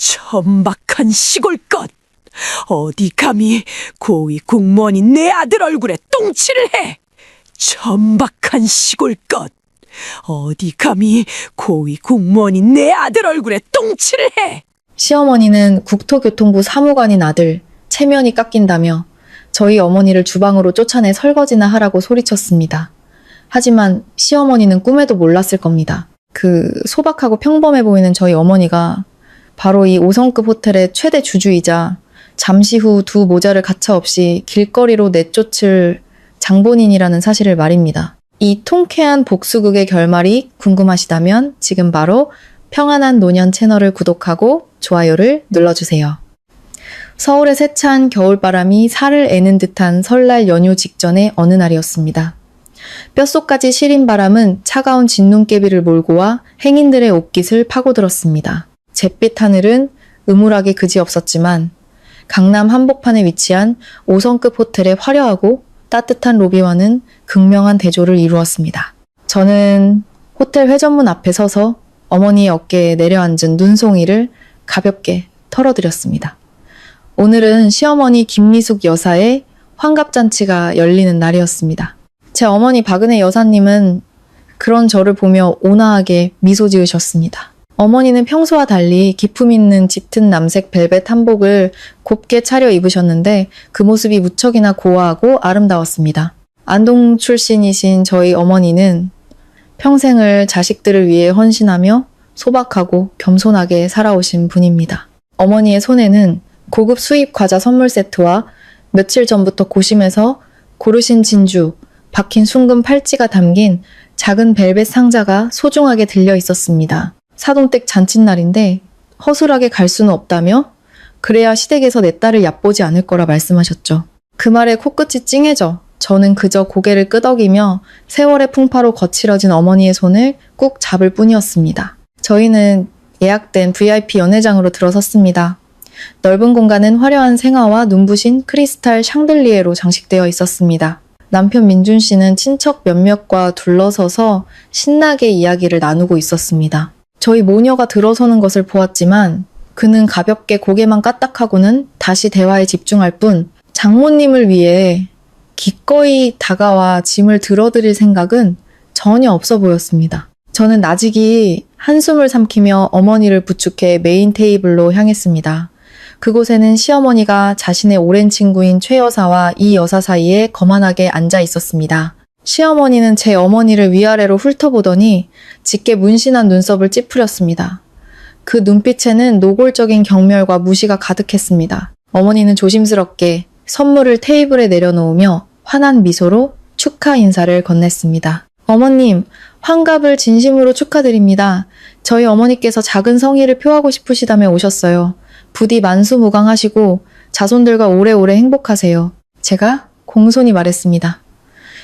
천박한 시골것! 어디 감히 고위 공무원이 내 아들 얼굴에 똥칠을 해! 천박한 시골것! 어디 감히 고위 공무원이 내 아들 얼굴에 똥칠을 해! 시어머니는 국토교통부 사무관인 아들 체면이 깎인다며 저희 어머니를 주방으로 쫓아내 설거지나 하라고 소리쳤습니다. 하지만 시어머니는 꿈에도 몰랐을 겁니다. 그 소박하고 평범해 보이는 저희 어머니가 바로 이 5성급 호텔의 최대 주주이자 잠시 후 두 모자를 가차없이 길거리로 내쫓을 장본인이라는 사실을 말입니다. 이 통쾌한 복수극의 결말이 궁금하시다면 지금 바로 평안한 노년 채널을 구독하고 좋아요를 눌러주세요. 서울의 세찬 겨울바람이 살을 애는 듯한 설날 연휴 직전의 어느 날이었습니다. 뼛속까지 시린 바람은 차가운 진눈깨비를 몰고 와 행인들의 옷깃을 파고들었습니다. 잿빛 하늘은 음울하게 그지없었지만 강남 한복판에 위치한 5성급 호텔의 화려하고 따뜻한 로비와는 극명한 대조를 이루었습니다. 저는 호텔 회전문 앞에 서서 어머니의 어깨에 내려앉은 눈송이를 가볍게 털어드렸습니다. 오늘은 시어머니 김미숙 여사의 환갑잔치가 열리는 날이었습니다. 제 어머니 박은혜 여사님은 그런 저를 보며 온화하게 미소 지으셨습니다. 어머니는 평소와 달리 기품 있는 짙은 남색 벨벳 한복을 곱게 차려 입으셨는데 그 모습이 무척이나 고와하고 아름다웠습니다. 안동 출신이신 저희 어머니는 평생을 자식들을 위해 헌신하며 소박하고 겸손하게 살아오신 분입니다. 어머니의 손에는 고급 수입 과자 선물 세트와 며칠 전부터 고심해서 고르신 진주, 박힌 숭금 팔찌가 담긴 작은 벨벳 상자가 소중하게 들려 있었습니다. 사돈댁 잔칫날인데 허술하게 갈 수는 없다며 그래야 시댁에서 내 딸을 얕보지 않을 거라 말씀하셨죠. 그 말에 코끝이 찡해져 저는 그저 고개를 끄덕이며 세월의 풍파로 거칠어진 어머니의 손을 꾹 잡을 뿐이었습니다. 저희는 예약된 VIP 연회장으로 들어섰습니다. 넓은 공간은 화려한 생화와 눈부신 크리스탈 샹들리에로 장식되어 있었습니다. 남편 민준 씨는 친척 몇몇과 둘러서서 신나게 이야기를 나누고 있었습니다. 저희 모녀가 들어서는 것을 보았지만 그는 가볍게 고개만 까딱하고는 다시 대화에 집중할 뿐 장모님을 위해 기꺼이 다가와 짐을 들어드릴 생각은 전혀 없어 보였습니다. 저는 나직이 한숨을 삼키며 어머니를 부축해 메인 테이블로 향했습니다. 그곳에는 시어머니가 자신의 오랜 친구인 최 여사와 이 여사 사이에 거만하게 앉아 있었습니다. 시어머니는 제 어머니를 위아래로 훑어보더니 짙게 문신한 눈썹을 찌푸렸습니다. 그 눈빛에는 노골적인 경멸과 무시가 가득했습니다. 어머니는 조심스럽게 선물을 테이블에 내려놓으며 환한 미소로 축하 인사를 건넸습니다. 어머님, 환갑을 진심으로 축하드립니다. 저희 어머니께서 작은 성의를 표하고 싶으시다며 오셨어요. 부디 만수무강하시고 자손들과 오래오래 행복하세요. 제가 공손히 말했습니다.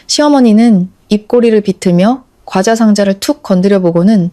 시어머니는 입꼬리를 비틀며 과자 상자를 툭 건드려 보고는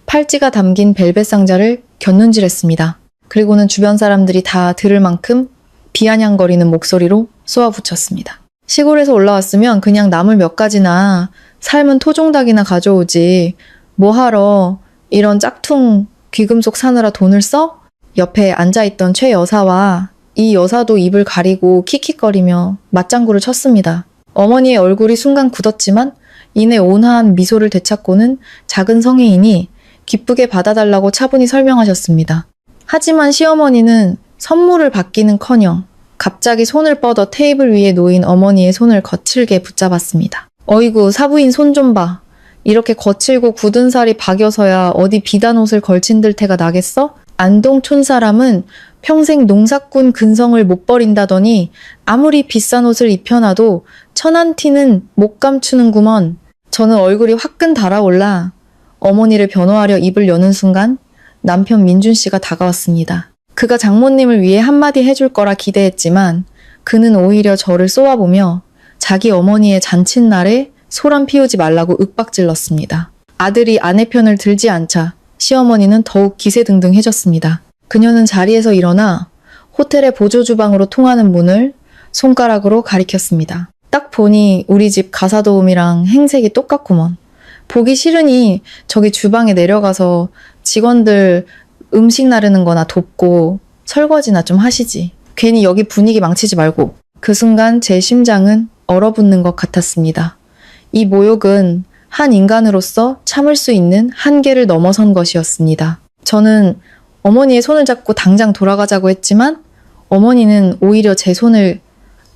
팔찌가 담긴 벨벳 상자를 곁눈질했습니다. 그리고는 주변 사람들이 다 들을 만큼 비아냥거리는 목소리로 쏘아붙였습니다. 시골에서 올라왔으면 그냥 나물 몇 가지나 삶은 토종닭이나 가져오지 뭐하러 이런 짝퉁 귀금속 사느라 돈을 써? 옆에 앉아있던 최 여사와 이 여사도 입을 가리고 킥킥거리며 맞장구를 쳤습니다. 어머니의 얼굴이 순간 굳었지만 이내 온화한 미소를 되찾고는 작은 성의이니 기쁘게 받아달라고 차분히 설명하셨습니다. 하지만 시어머니는 선물을 받기는커녕 갑자기 손을 뻗어 테이블 위에 놓인 어머니의 손을 거칠게 붙잡았습니다. 어이구 사부인 손 좀 봐. 이렇게 거칠고 굳은 살이 박여서야 어디 비단 옷을 걸친들 태가 나겠어? 안동촌 사람은 평생 농사꾼 근성을 못 버린다더니 아무리 비싼 옷을 입혀놔도 천한 티는 못 감추는구먼. 저는 얼굴이 화끈 달아올라 어머니를 변호하려 입을 여는 순간 남편 민준 씨가 다가왔습니다. 그가 장모님을 위해 한마디 해줄 거라 기대했지만 그는 오히려 저를 쏘아보며 자기 어머니의 잔칫날에 소란 피우지 말라고 윽박질렀습니다. 아들이 아내 편을 들지 않자 시어머니는 더욱 기세등등해졌습니다. 그녀는 자리에서 일어나 호텔의 보조주방으로 통하는 문을 손가락으로 가리켰습니다. 딱 보니 우리 집 가사도우미랑 행색이 똑같구먼. 보기 싫으니 저기 주방에 내려가서 직원들 음식 나르는 거나 돕고 설거지나 좀 하시지. 괜히 여기 분위기 망치지 말고. 그 순간 제 심장은 얼어붙는 것 같았습니다. 이 모욕은 한 인간으로서 참을 수 있는 한계를 넘어선 것이었습니다. 저는 어머니의 손을 잡고 당장 돌아가자고 했지만 어머니는 오히려 제 손을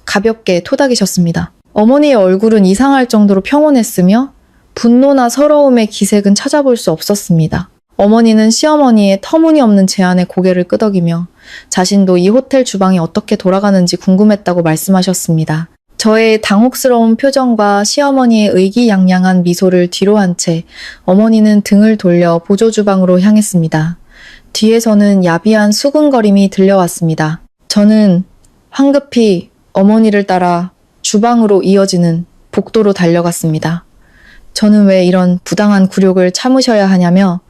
가볍게 토닥이셨습니다. 어머니의 얼굴은 이상할 정도로 평온했으며 분노나 서러움의 기색은 찾아볼 수 없었습니다. 어머니는 시어머니의 터무니없는 제안에 고개를 끄덕이며 자신도 이 호텔 주방이 어떻게 돌아가는지 궁금했다고 말씀하셨습니다. 저의 당혹스러운 표정과 시어머니의 의기양양한 미소를 뒤로 한 채 어머니는 등을 돌려 보조주방으로 향했습니다. 뒤에서는 야비한 수근거림이 들려왔습니다. 저는 황급히 어머니를 따라 주방으로 이어지는 복도로 달려갔습니다. 저는 왜 이런 부당한 굴욕을 참으셔야 하냐며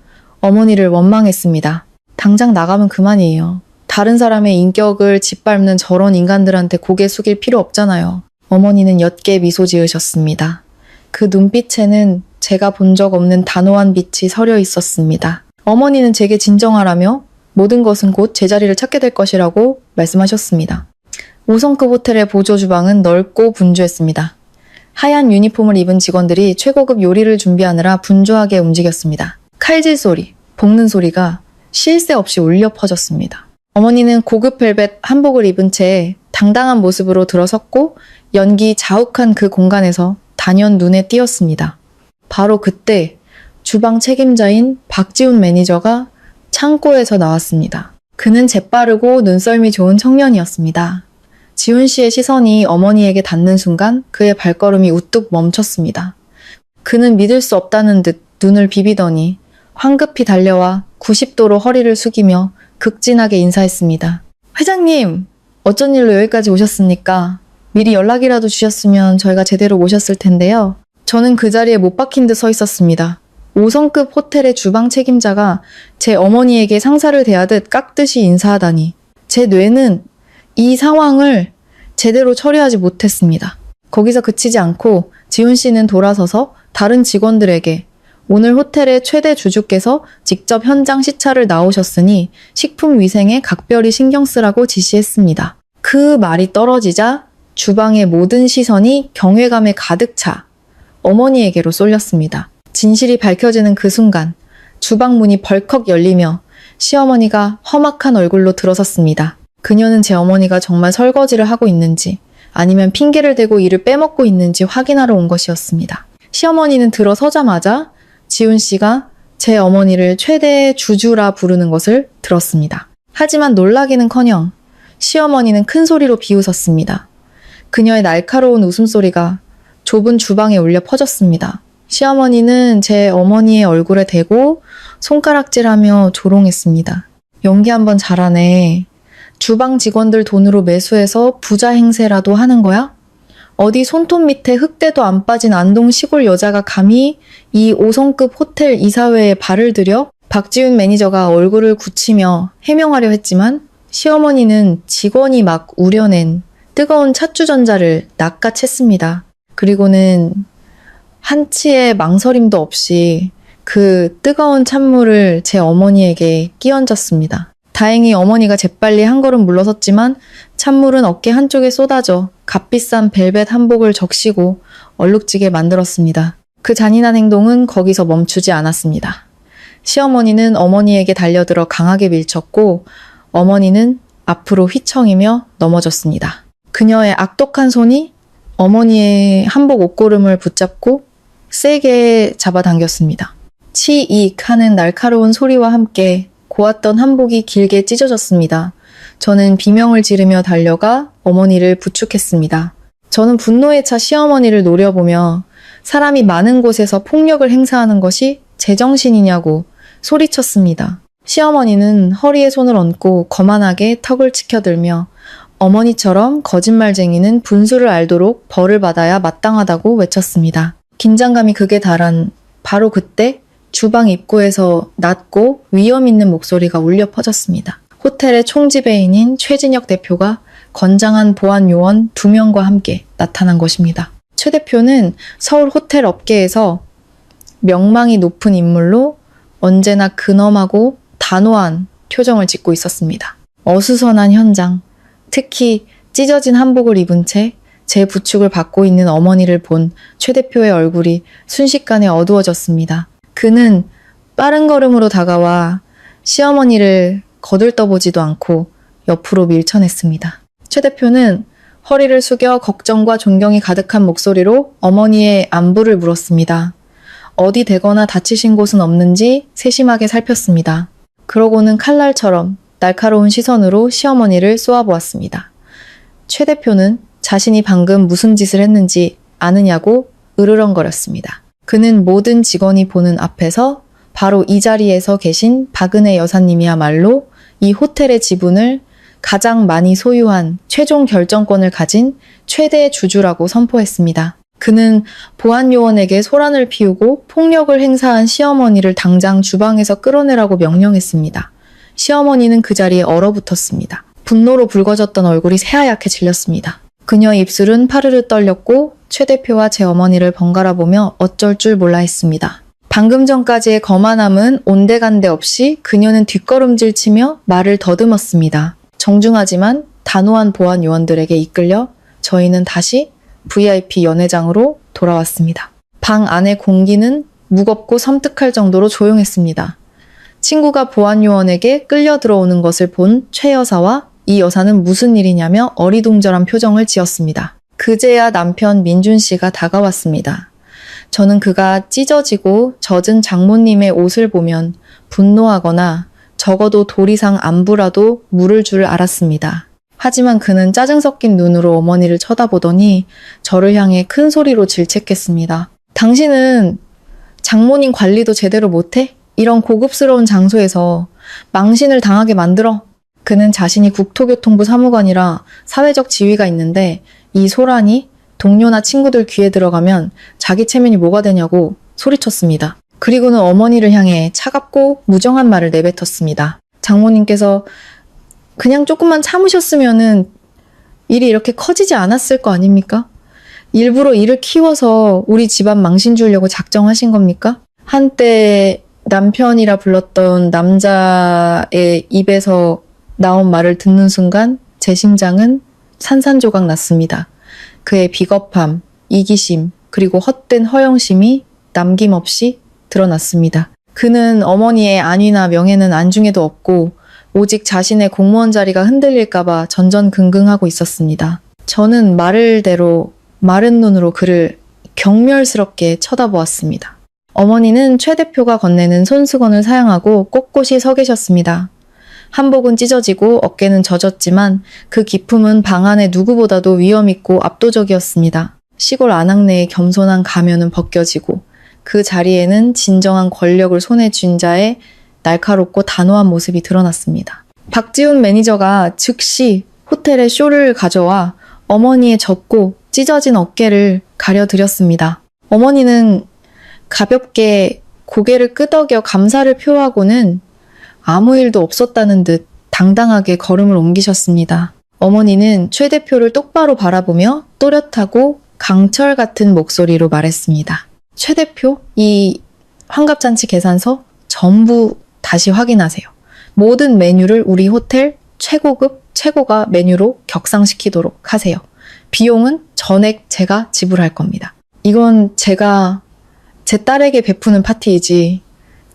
어머니를 원망했습니다. 당장 나가면 그만이에요. 다른 사람의 인격을 짓밟는 저런 인간들한테 고개 숙일 필요 없잖아요. 어머니는 옅게 미소 지으셨습니다. 그 눈빛에는 제가 본 적 없는 단호한 빛이 서려 있었습니다. 어머니는 제게 진정하라며 모든 것은 곧 제자리를 찾게 될 것이라고 말씀하셨습니다. 5성급 호텔의 보조 주방은 넓고 분주했습니다. 하얀 유니폼을 입은 직원들이 최고급 요리를 준비하느라 분주하게 움직였습니다. 칼질 소리, 볶는 소리가 쉴 새 없이 울려 퍼졌습니다. 어머니는 고급 벨벳 한복을 입은 채 당당한 모습으로 들어섰고 연기 자욱한 그 공간에서 단연 눈에 띄었습니다. 바로 그때 주방 책임자인 박지훈 매니저가 창고에서 나왔습니다. 그는 재빠르고 눈썰미 좋은 청년이었습니다. 지훈 씨의 시선이 어머니에게 닿는 순간 그의 발걸음이 우뚝 멈췄습니다. 그는 믿을 수 없다는 듯 눈을 비비더니 황급히 달려와 90도로 허리를 숙이며 극진하게 인사했습니다. 회장님, 어쩐 일로 여기까지 오셨습니까? 미리 연락이라도 주셨으면 저희가 제대로 모셨을 텐데요. 저는 그 자리에 못 박힌 듯 서 있었습니다. 5성급 호텔의 주방 책임자가 제 어머니에게 상사를 대하듯 깍듯이 인사하다니 제 뇌는 이 상황을 제대로 처리하지 못했습니다. 거기서 그치지 않고 지훈 씨는 돌아서서 다른 직원들에게 오늘 호텔의 최대 주주께서 직접 현장 시찰을 나오셨으니 식품 위생에 각별히 신경 쓰라고 지시했습니다. 그 말이 떨어지자 주방의 모든 시선이 경외감에 가득 차 어머니에게로 쏠렸습니다. 진실이 밝혀지는 그 순간 주방 문이 벌컥 열리며 시어머니가 험악한 얼굴로 들어섰습니다. 그녀는 제 어머니가 정말 설거지를 하고 있는지 아니면 핑계를 대고 이를 빼먹고 있는지 확인하러 온 것이었습니다. 시어머니는 들어서자마자 지훈 씨가 제 어머니를 최대 주주라 부르는 것을 들었습니다. 하지만 놀라기는커녕 시어머니는 큰 소리로 비웃었습니다. 그녀의 날카로운 웃음소리가 좁은 주방에 울려 퍼졌습니다. 시어머니는 제 어머니의 얼굴에 대고 손가락질하며 조롱했습니다. 연기 한번 잘하네. 주방 직원들 돈으로 매수해서 부자 행세라도 하는 거야? 어디 손톱 밑에 흙대도 안 빠진 안동 시골 여자가 감히 이 5성급 호텔 이사회에 발을 들여? 박지훈 매니저가 얼굴을 굳히며 해명하려 했지만 시어머니는 직원이 막 우려낸 뜨거운 찻주전자를 낚아챘습니다. 그리고는 한치의 망설임도 없이 그 뜨거운 찬물을 제 어머니에게 끼얹었습니다. 다행히 어머니가 재빨리 한 걸음 물러섰지만 찬물은 어깨 한쪽에 쏟아져 값비싼 벨벳 한복을 적시고 얼룩지게 만들었습니다. 그 잔인한 행동은 거기서 멈추지 않았습니다. 시어머니는 어머니에게 달려들어 강하게 밀쳤고 어머니는 앞으로 휘청이며 넘어졌습니다. 그녀의 악독한 손이 어머니의 한복 옷고름을 붙잡고 세게 잡아당겼습니다. 치익 하는 날카로운 소리와 함께 고왔던 한복이 길게 찢어졌습니다. 저는 비명을 지르며 달려가 어머니를 부축했습니다. 저는 분노에 차 시어머니를 노려보며 사람이 많은 곳에서 폭력을 행사하는 것이 제정신이냐고 소리쳤습니다. 시어머니는 허리에 손을 얹고 거만하게 턱을 치켜들며 어머니처럼 거짓말쟁이는 분수를 알도록 벌을 받아야 마땅하다고 외쳤습니다. 긴장감이 극에 달한 바로 그때 주방 입구에서 낮고 위험 있는 목소리가 울려 퍼졌습니다. 호텔의 총지배인인 최진혁 대표가 건장한 보안 요원 2명과 함께 나타난 것입니다. 최 대표는 서울 호텔 업계에서 명망이 높은 인물로 언제나 근엄하고 단호한 표정을 짓고 있었습니다. 어수선한 현장, 특히 찢어진 한복을 입은 채 제 부축을 받고 있는 어머니를 본 최 대표의 얼굴이 순식간에 어두워졌습니다. 그는 빠른 걸음으로 다가와 시어머니를 거들떠보지도 않고 옆으로 밀쳐냈습니다. 최 대표는 허리를 숙여 걱정과 존경이 가득한 목소리로 어머니의 안부를 물었습니다. 어디 되거나 다치신 곳은 없는지 세심하게 살폈습니다. 그러고는 칼날처럼 날카로운 시선으로 시어머니를 쏘아보았습니다. 최 대표는 자신이 방금 무슨 짓을 했는지 아느냐고 으르렁거렸습니다. 그는 모든 직원이 보는 앞에서 바로 이 자리에서 계신 박은혜 여사님이야말로 이 호텔의 지분을 가장 많이 소유한 최종 결정권을 가진 최대 주주라고 선포했습니다. 그는 보안요원에게 소란을 피우고 폭력을 행사한 시어머니를 당장 주방에서 끌어내라고 명령했습니다. 시어머니는 그 자리에 얼어붙었습니다. 분노로 붉어졌던 얼굴이 새하얗게 질렸습니다. 그녀 입술은 파르르 떨렸고 최 대표와 제 어머니를 번갈아 보며 어쩔 줄 몰라 했습니다. 방금 전까지의 거만함은 온데간데 없이 그녀는 뒷걸음질 치며 말을 더듬었습니다. 정중하지만 단호한 보안 요원들에게 이끌려 저희는 다시 VIP 연회장으로 돌아왔습니다. 방 안의 공기는 무겁고 섬뜩할 정도로 조용했습니다. 친구가 보안 요원에게 끌려 들어오는 것을 본 최 여사와 이 여사는 무슨 일이냐며 어리둥절한 표정을 지었습니다. 그제야 남편 민준 씨가 다가왔습니다. 저는 그가 찢어지고 젖은 장모님의 옷을 보면 분노하거나 적어도 도리상 안부라도 물을 줄 알았습니다. 하지만 그는 짜증 섞인 눈으로 어머니를 쳐다보더니 저를 향해 큰 소리로 질책했습니다. 당신은 장모님 관리도 제대로 못해? 이런 고급스러운 장소에서 망신을 당하게 만들어. 그는 자신이 국토교통부 사무관이라 사회적 지위가 있는데 이 소란이 동료나 친구들 귀에 들어가면 자기 체면이 뭐가 되냐고 소리쳤습니다. 그리고는 어머니를 향해 차갑고 무정한 말을 내뱉었습니다. 장모님께서 그냥 조금만 참으셨으면은 일이 이렇게 커지지 않았을 거 아닙니까? 일부러 일을 키워서 우리 집안 망신 주려고 작정하신 겁니까? 한때 남편이라 불렀던 남자의 입에서 나온 말을 듣는 순간 제 심장은 산산조각 났습니다. 그의 비겁함, 이기심, 그리고 헛된 허영심이 남김없이 드러났습니다. 그는 어머니의 안위나 명예는 안중에도 없고 오직 자신의 공무원 자리가 흔들릴까봐 전전긍긍하고 있었습니다. 저는 말을대로 마른 눈으로 그를 경멸스럽게 쳐다보았습니다. 어머니는 최 대표가 건네는 손수건을 사용하고 꼿꼿이 서 계셨습니다. 한복은 찢어지고 어깨는 젖었지만 그 기품은 방 안의 누구보다도 위엄있고 압도적이었습니다. 시골 안악내의 겸손한 가면은 벗겨지고 그 자리에는 진정한 권력을 손에 쥔 자의 날카롭고 단호한 모습이 드러났습니다. 박지훈 매니저가 즉시 호텔에 쇼를 가져와 어머니의 젖고 찢어진 어깨를 가려드렸습니다. 어머니는 가볍게 고개를 끄덕여 감사를 표하고는 아무 일도 없었다는 듯 당당하게 걸음을 옮기셨습니다. 어머니는 최 대표를 똑바로 바라보며 또렷하고 강철 같은 목소리로 말했습니다. 최 대표, 이 환갑잔치 계산서 전부 다시 확인하세요. 모든 메뉴를 우리 호텔 최고급, 최고가 메뉴로 격상시키도록 하세요. 비용은 전액 제가 지불할 겁니다. 이건 제가 제 딸에게 베푸는 파티이지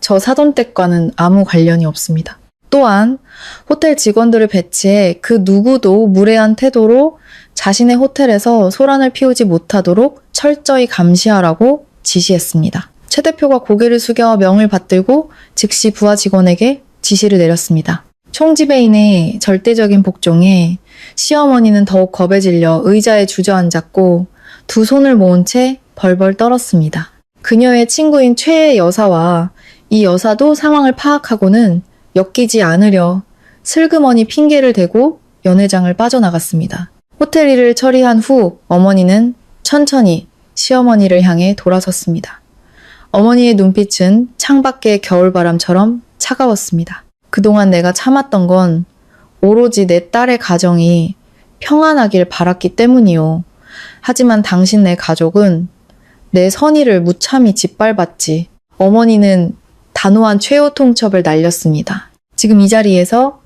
저 사돈댁과는 아무 관련이 없습니다. 또한 호텔 직원들을 배치해 그 누구도 무례한 태도로 자신의 호텔에서 소란을 피우지 못하도록 철저히 감시하라고 지시했습니다. 최 대표가 고개를 숙여 명을 받들고 즉시 부하 직원에게 지시를 내렸습니다. 총지배인의 절대적인 복종에 시어머니는 더욱 겁에 질려 의자에 주저앉았고 두 손을 모은 채 벌벌 떨었습니다. 그녀의 친구인 최 여사와 이 여사도 상황을 파악하고는 엮이지 않으려 슬그머니 핑계를 대고 연회장을 빠져나갔습니다. 호텔 일을 처리한 후 어머니는 천천히 시어머니를 향해 돌아섰습니다. 어머니의 눈빛은 창밖의 겨울바람처럼 차가웠습니다. 그동안 내가 참았던 건 오로지 내 딸의 가정이 평안하길 바랐기 때문이요. 하지만 당신 네 가족은 내 선의를 무참히 짓밟았지. 어머니는 단호한 최후 통첩을 날렸습니다. 지금 이 자리에서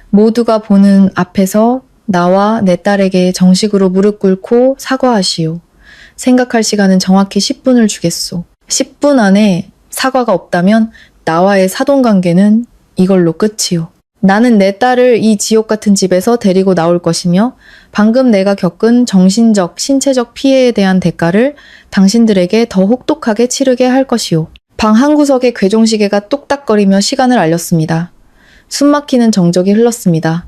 모두가 보는 앞에서 나와 내 딸에게 정식으로 무릎 꿇고 사과하시오. 생각할 시간은 정확히 10분을 주겠소. 10분 안에 사과가 없다면 나와의 사돈관계는 이걸로 끝이오. 나는 내 딸을 이 지옥 같은 집에서 데리고 나올 것이며 방금 내가 겪은 정신적, 신체적 피해에 대한 대가를 당신들에게 더 혹독하게 치르게 할 것이오. 방 한 구석에 괴종시계가 똑딱거리며 시간을 알렸습니다. 숨막히는 정적이 흘렀습니다.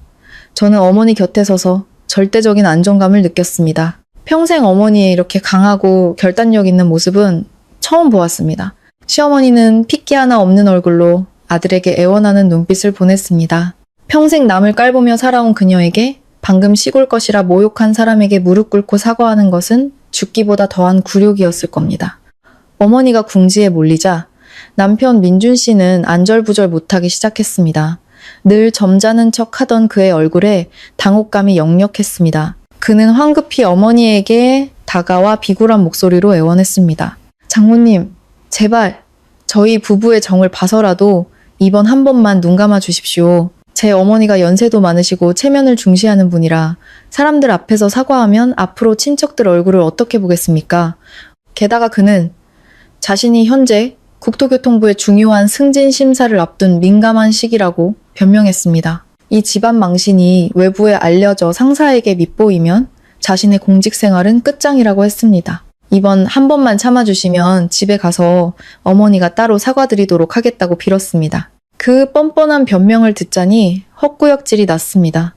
저는 어머니 곁에 서서 절대적인 안정감을 느꼈습니다. 평생 어머니의 이렇게 강하고 결단력 있는 모습은 처음 보았습니다. 시어머니는 핏기 하나 없는 얼굴로 아들에게 애원하는 눈빛을 보냈습니다. 평생 남을 깔보며 살아온 그녀에게 방금 시골 것이라 모욕한 사람에게 무릎 꿇고 사과하는 것은 죽기보다 더한 굴욕이었을 겁니다. 어머니가 궁지에 몰리자 남편 민준 씨는 안절부절 못하기 시작했습니다. 늘 점잖은 척 하던 그의 얼굴에 당혹감이 역력했습니다. 그는 황급히 어머니에게 다가와 비굴한 목소리로 애원했습니다. 장모님, 제발 저희 부부의 정을 봐서라도 이번 한 번만 눈 감아 주십시오. 제 어머니가 연세도 많으시고 체면을 중시하는 분이라 사람들 앞에서 사과하면 앞으로 친척들 얼굴을 어떻게 보겠습니까? 게다가 그는 자신이 현재 국토교통부의 중요한 승진 심사를 앞둔 민감한 시기라고 변명했습니다. 이 집안 망신이 외부에 알려져 상사에게 밉보이면 자신의 공직 생활은 끝장이라고 했습니다. 이번 한 번만 참아주시면 집에 가서 어머니가 따로 사과드리도록 하겠다고 빌었습니다. 그 뻔뻔한 변명을 듣자니 헛구역질이 났습니다.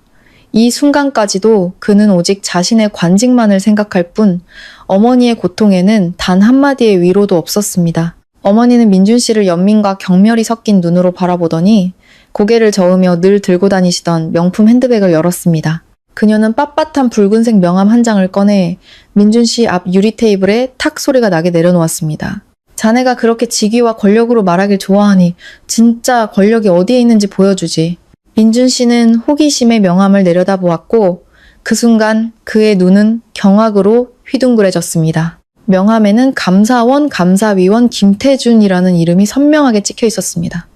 이 순간까지도 그는 오직 자신의 관직만을 생각할 뿐 어머니의 고통에는 단 한마디의 위로도 없었습니다. 어머니는 민준 씨를 연민과 경멸이 섞인 눈으로 바라보더니 고개를 저으며 늘 들고 다니시던 명품 핸드백을 열었습니다. 그녀는 빳빳한 붉은색 명함 한 장을 꺼내 민준 씨 앞 유리 테이블에 탁 소리가 나게 내려놓았습니다. 자네가 그렇게 직위와 권력으로 말하길 좋아하니 진짜 권력이 어디에 있는지 보여주지. 민준 씨는 호기심에 명함을 내려다보았고 그 순간 그의 눈은 경악으로 휘둥그레졌습니다. 명함에는 감사원, 감사위원 김태준이라는 이름이 선명하게 찍혀 있었습니다.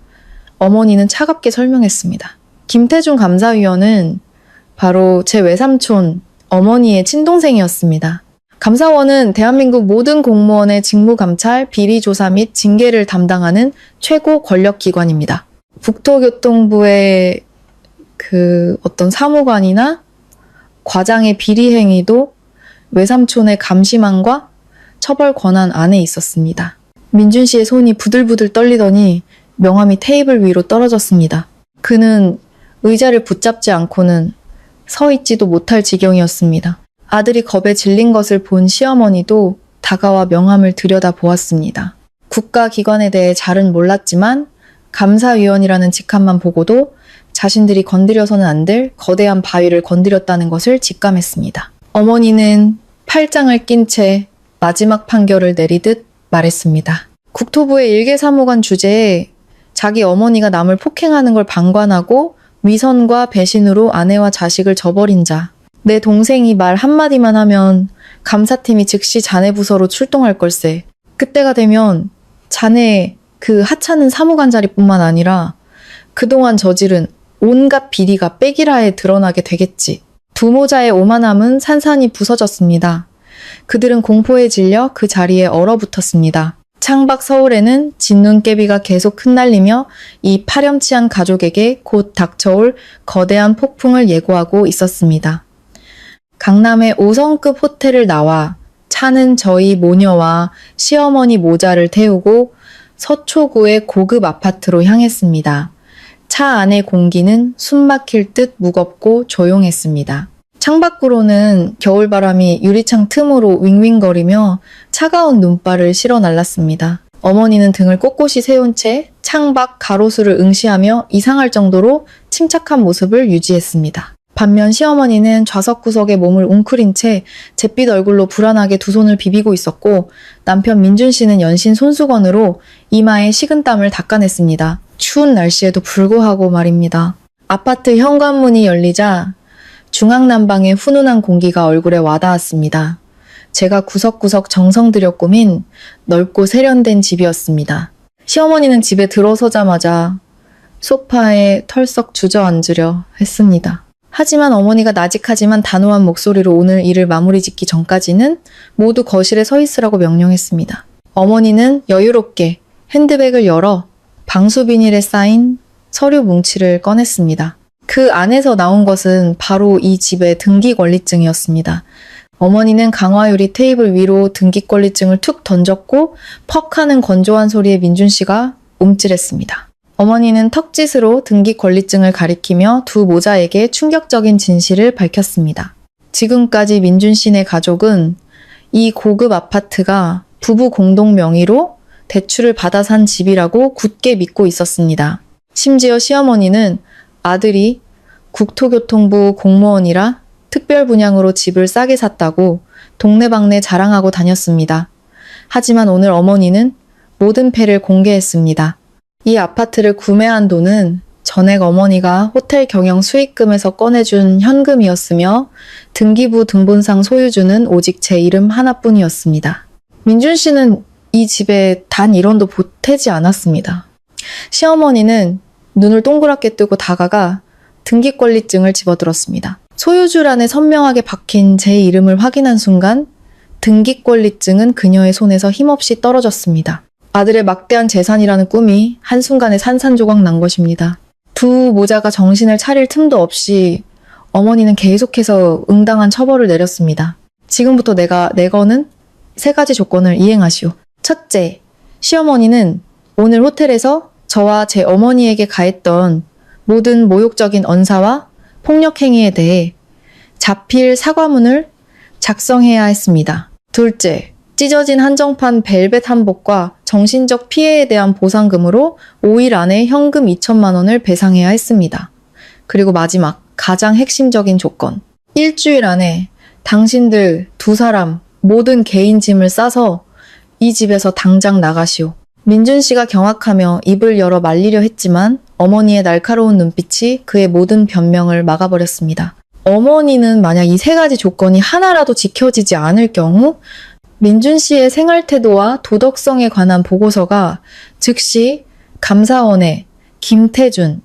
어머니는 차갑게 설명했습니다. 김태준 감사위원은 바로 제 외삼촌 어머니의 친동생이었습니다. 감사원은 대한민국 모든 공무원의 직무감찰, 비리조사 및 징계를 담당하는 최고 권력기관입니다. 국토교통부의 어떤 사무관이나 과장의 비리 행위도 외삼촌의 감시망과 처벌 권한 안에 있었습니다. 민준 씨의 손이 부들부들 떨리더니 명함이 테이블 위로 떨어졌습니다. 그는 의자를 붙잡지 않고는 서 있지도 못할 지경이었습니다. 아들이 겁에 질린 것을 본 시어머니도 다가와 명함을 들여다보았습니다. 국가기관에 대해 잘은 몰랐지만 감사위원이라는 직함만 보고도 자신들이 건드려서는 안 될 거대한 바위를 건드렸다는 것을 직감했습니다. 어머니는 팔짱을 낀 채 마지막 판결을 내리듯 말했습니다. 국토부의 일개사무관 주제에 자기 어머니가 남을 폭행하는 걸 방관하고 위선과 배신으로 아내와 자식을 저버린 자. 내 동생이 말 한마디만 하면 감사팀이 즉시 자네 부서로 출동할 걸세. 그때가 되면 자네 그 하찮은 사무관 자리뿐만 아니라 그동안 저지른 온갖 비리가 빼기라에 드러나게 되겠지. 두 모자의 오만함은 산산이 부서졌습니다. 그들은 공포에 질려 그 자리에 얼어붙었습니다. 창밖 서울에는 진눈깨비가 계속 흩날리며 이 파렴치한 가족에게 곧 닥쳐올 거대한 폭풍을 예고하고 있었습니다. 강남의 5성급 호텔을 나와 차는 저희 모녀와 시어머니 모자를 태우고 서초구의 고급 아파트로 향했습니다. 차 안의 공기는 숨막힐 듯 무겁고 조용했습니다. 창밖으로는 겨울바람이 유리창 틈으로 윙윙거리며 차가운 눈발을 실어 날랐습니다. 어머니는 등을 꼿꼿이 세운 채 창밖 가로수를 응시하며 이상할 정도로 침착한 모습을 유지했습니다. 반면 시어머니는 좌석 구석에 몸을 웅크린 채 잿빛 얼굴로 불안하게 두 손을 비비고 있었고 남편 민준 씨는 연신 손수건으로 이마에 식은땀을 닦아냈습니다. 추운 날씨에도 불구하고 말입니다. 아파트 현관문이 열리자 중앙난방의 훈훈한 공기가 얼굴에 와닿았습니다. 제가 구석구석 정성 들여 꾸민 넓고 세련된 집이었습니다. 시어머니는 집에 들어서자마자 소파에 털썩 주저앉으려 했습니다. 하지만 어머니가 나직하지만 단호한 목소리로 오늘 일을 마무리 짓기 전까지는 모두 거실에 서 있으라고 명령했습니다. 어머니는 여유롭게 핸드백을 열어 방수 비닐에 쌓인 서류 뭉치를 꺼냈습니다. 그 안에서 나온 것은 바로 이 집의 등기권리증이었습니다. 어머니는 강화유리 테이블 위로 등기권리증을 툭 던졌고 퍽 하는 건조한 소리에 민준 씨가 움찔했습니다. 어머니는 턱짓으로 등기권리증을 가리키며 두 모자에게 충격적인 진실을 밝혔습니다. 지금까지 민준 씨네 가족은 이 고급 아파트가 부부 공동 명의로 대출을 받아 산 집이라고 굳게 믿고 있었습니다. 심지어 시어머니는 아들이 국토교통부 공무원이라 특별 분양으로 집을 싸게 샀다고 동네방네 자랑하고 다녔습니다. 하지만 오늘 어머니는 모든 패를 공개했습니다. 이 아파트를 구매한 돈은 전액 어머니가 호텔 경영 수익금에서 꺼내준 현금이었으며 등기부 등본상 소유주는 오직 제 이름 하나뿐이었습니다. 민준 씨는 이 집에 단 1원도 보태지 않았습니다. 시어머니는 눈을 동그랗게 뜨고 다가가 등기권리증을 집어들었습니다. 소유주란에 선명하게 박힌 제 이름을 확인한 순간 등기권리증은 그녀의 손에서 힘없이 떨어졌습니다. 아들의 막대한 재산이라는 꿈이 한순간에 산산조각 난 것입니다. 두 모자가 정신을 차릴 틈도 없이 어머니는 계속해서 응당한 처벌을 내렸습니다. 지금부터 내가 내거는 3가지 조건을 이행하시오. 첫째, 시어머니는 오늘 호텔에서 저와 제 어머니에게 가했던 모든 모욕적인 언사와 폭력 행위에 대해 자필 사과문을 작성해야 했습니다. 둘째, 찢어진 한정판 벨벳 한복과 정신적 피해에 대한 보상금으로 5일 안에 현금 2천만 원을 배상해야 했습니다. 그리고 마지막, 가장 핵심적인 조건. 일주일 안에 당신들 2사람 모든 개인 짐을 싸서 이 집에서 당장 나가시오. 민준 씨가 경악하며 입을 열어 말리려 했지만 어머니의 날카로운 눈빛이 그의 모든 변명을 막아버렸습니다. 어머니는 만약 이 3가지 조건이 하나라도 지켜지지 않을 경우 민준 씨의 생활태도와 도덕성에 관한 보고서가 즉시 감사원의 김태준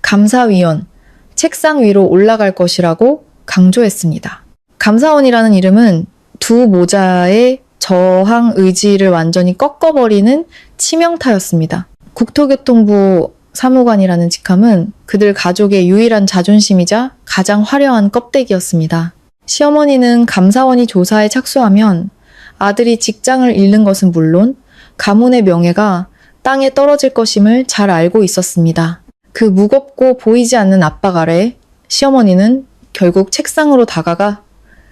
감사위원 책상 위로 올라갈 것이라고 강조했습니다. 감사원이라는 이름은 두 모자의 저항 의지를 완전히 꺾어버리는 치명타였습니다. 국토교통부 사무관이라는 직함은 그들 가족의 유일한 자존심이자 가장 화려한 껍데기였습니다. 시어머니는 감사원이 조사에 착수하면 아들이 직장을 잃는 것은 물론 가문의 명예가 땅에 떨어질 것임을 잘 알고 있었습니다. 그 무겁고 보이지 않는 압박 아래 시어머니는 결국 책상으로 다가가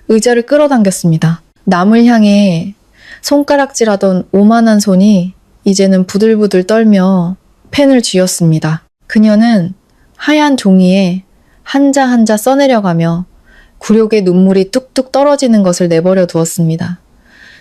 의자를 끌어당겼습니다. 남을 향해 손가락질하던 오만한 손이 이제는 부들부들 떨며 펜을 쥐었습니다. 그녀는 하얀 종이에 한자 한자 써내려가며 굴욕의 눈물이 뚝뚝 떨어지는 것을 내버려 두었습니다.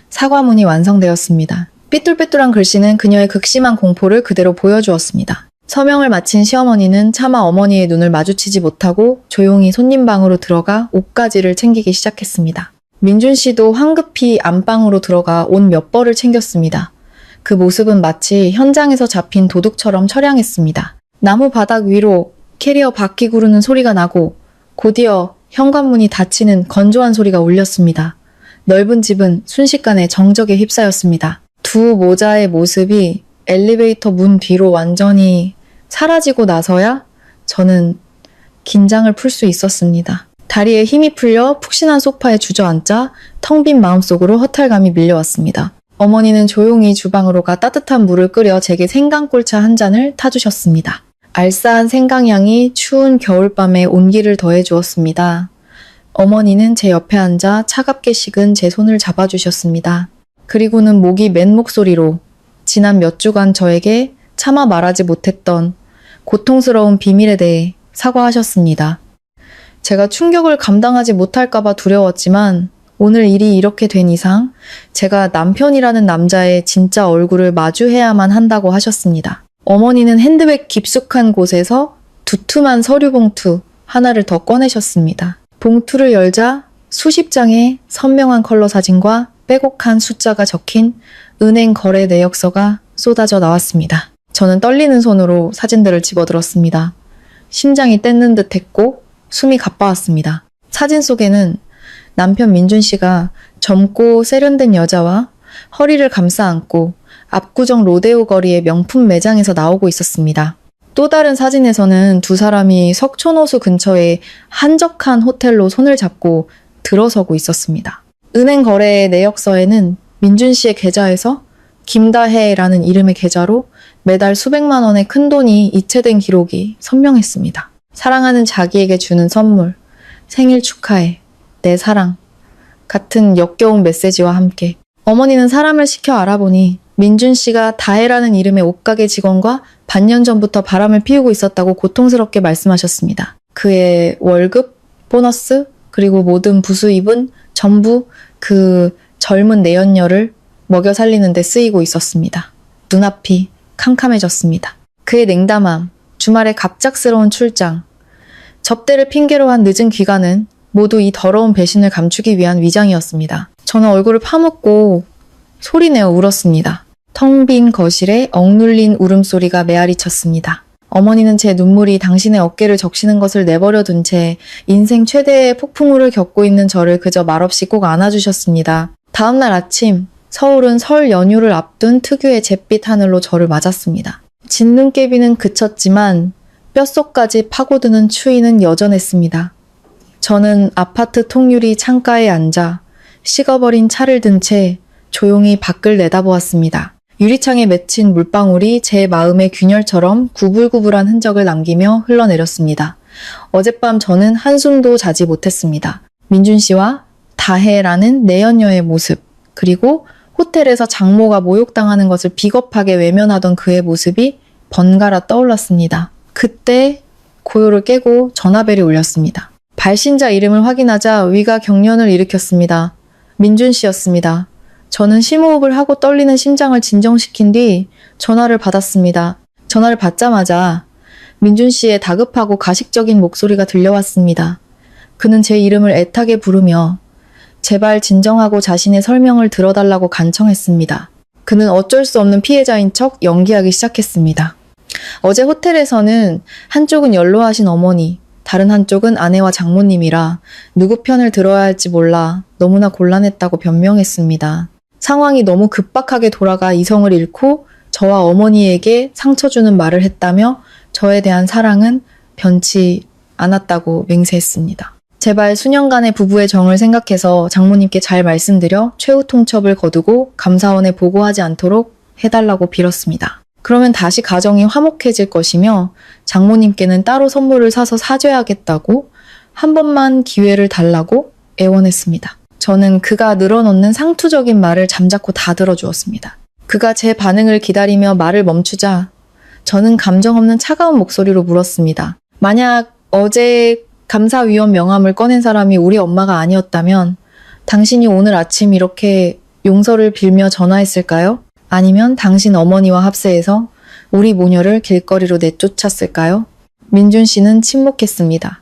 사과문이 완성되었습니다. 삐뚤빼뚤한 글씨는 그녀의 극심한 공포를 그대로 보여주었습니다. 서명을 마친 시어머니는 차마 어머니의 눈을 마주치지 못하고 조용히 손님방으로 들어가 옷가지를 챙기기 시작했습니다. 민준 씨도 황급히 안방으로 들어가 옷 몇 벌을 챙겼습니다. 그 모습은 마치 현장에서 잡힌 도둑처럼 처량했습니다. 나무 바닥 위로 캐리어 바퀴 구르는 소리가 나고 곧이어 현관문이 닫히는 건조한 소리가 울렸습니다. 넓은 집은 순식간에 정적에 휩싸였습니다. 두 모자의 모습이 엘리베이터 문 뒤로 완전히 사라지고 나서야 저는 긴장을 풀 수 있었습니다. 다리에 힘이 풀려 푹신한 소파에 주저앉자 텅 빈 마음속으로 허탈감이 밀려왔습니다. 어머니는 조용히 주방으로 가 따뜻한 물을 끓여 제게 생강꿀차 한 잔을 타주셨습니다. 알싸한 생강향이 추운 겨울밤에 온기를 더해주었습니다. 어머니는 제 옆에 앉아 차갑게 식은 제 손을 잡아주셨습니다. 그리고는 목이 맨 목소리로 지난 몇 주간 저에게 차마 말하지 못했던 고통스러운 비밀에 대해 사과하셨습니다. 제가 충격을 감당하지 못할까봐 두려웠지만 오늘 일이 이렇게 된 이상 제가 남편이라는 남자의 진짜 얼굴을 마주해야만 한다고 하셨습니다. 어머니는 핸드백 깊숙한 곳에서 두툼한 서류 봉투 하나를 더 꺼내셨습니다. 봉투를 열자 수십 장의 선명한 컬러 사진과 빼곡한 숫자가 적힌 은행 거래 내역서가 쏟아져 나왔습니다. 저는 떨리는 손으로 사진들을 집어들었습니다. 심장이 떼는 듯 했고 숨이 가빠왔습니다. 사진 속에는 남편 민준 씨가 젊고 세련된 여자와 허리를 감싸 안고 압구정 로데오 거리의 명품 매장에서 나오고 있었습니다. 또 다른 사진에서는 두 사람이 석촌호수 근처의 한적한 호텔로 손을 잡고 들어서고 있었습니다. 은행 거래 내역서에는 민준 씨의 계좌에서 김다혜라는 이름의 계좌로 매달 수백만 원의 큰돈이 이체된 기록이 선명했습니다. 사랑하는 자기에게 주는 선물, 생일 축하해, 내 사랑 같은 역겨운 메시지와 함께 어머니는 사람을 시켜 알아보니 민준 씨가 다혜라는 이름의 옷가게 직원과 반년 전부터 바람을 피우고 있었다고 고통스럽게 말씀하셨습니다. 그의 월급, 보너스, 그리고 모든 부수입은 전부 그 젊은 내연녀를 먹여 살리는 데 쓰이고 있었습니다. 눈앞이 캄캄해졌습니다. 그의 냉담함, 주말의 갑작스러운 출장, 접대를 핑계로 한 늦은 귀가는 모두 이 더러운 배신을 감추기 위한 위장이었습니다. 저는 얼굴을 파묻고 소리내어 울었습니다. 텅 빈 거실에 억눌린 울음소리가 메아리 쳤습니다. 어머니는 제 눈물이 당신의 어깨를 적시는 것을 내버려 둔 채 인생 최대의 폭풍우를 겪고 있는 저를 그저 말없이 꼭 안아주셨습니다. 다음날 아침, 서울은 설 연휴를 앞둔 특유의 잿빛 하늘로 저를 맞았습니다. 진눈깨비는 그쳤지만 뼛속까지 파고드는 추위는 여전했습니다. 저는 아파트 통유리 창가에 앉아 식어버린 차를 든 채 조용히 밖을 내다보았습니다. 유리창에 맺힌 물방울이 제 마음의 균열처럼 구불구불한 흔적을 남기며 흘러내렸습니다. 어젯밤 저는 한숨도 자지 못했습니다. 민준 씨와 다혜라는 내연녀의 모습, 그리고 호텔에서 장모가 모욕당하는 것을 비겁하게 외면하던 그의 모습이 번갈아 떠올랐습니다. 그때 고요를 깨고 전화벨이 울렸습니다. 발신자 이름을 확인하자 위가 경련을 일으켰습니다. 민준 씨였습니다. 저는 심호흡을 하고 떨리는 심장을 진정시킨 뒤 전화를 받았습니다. 전화를 받자마자 민준 씨의 다급하고 가식적인 목소리가 들려왔습니다. 그는 제 이름을 애타게 부르며 제발 진정하고 자신의 설명을 들어달라고 간청했습니다. 그는 어쩔 수 없는 피해자인 척 연기하기 시작했습니다. 어제 호텔에서는 한쪽은 연로하신 어머니, 다른 한쪽은 아내와 장모님이라 누구 편을 들어야 할지 몰라 너무나 곤란했다고 변명했습니다. 상황이 너무 급박하게 돌아가 이성을 잃고 저와 어머니에게 상처 주는 말을 했다며 저에 대한 사랑은 변치 않았다고 맹세했습니다. 제발 수년간의 부부의 정을 생각해서 장모님께 잘 말씀드려 최후 통첩을 거두고 감사원에 보고하지 않도록 해달라고 빌었습니다. 그러면 다시 가정이 화목해질 것이며 장모님께는 따로 선물을 사서 사죄하겠다고 한 번만 기회를 달라고 애원했습니다. 저는 그가 늘어놓는 상투적인 말을 잠자코 다 들어주었습니다. 그가 제 반응을 기다리며 말을 멈추자 저는 감정 없는 차가운 목소리로 물었습니다. 만약 어제 감사위원 명함을 꺼낸 사람이 우리 엄마가 아니었다면 당신이 오늘 아침 이렇게 용서를 빌며 전화했을까요? 아니면 당신 어머니와 합세해서 우리 모녀를 길거리로 내쫓았을까요? 민준 씨는 침묵했습니다.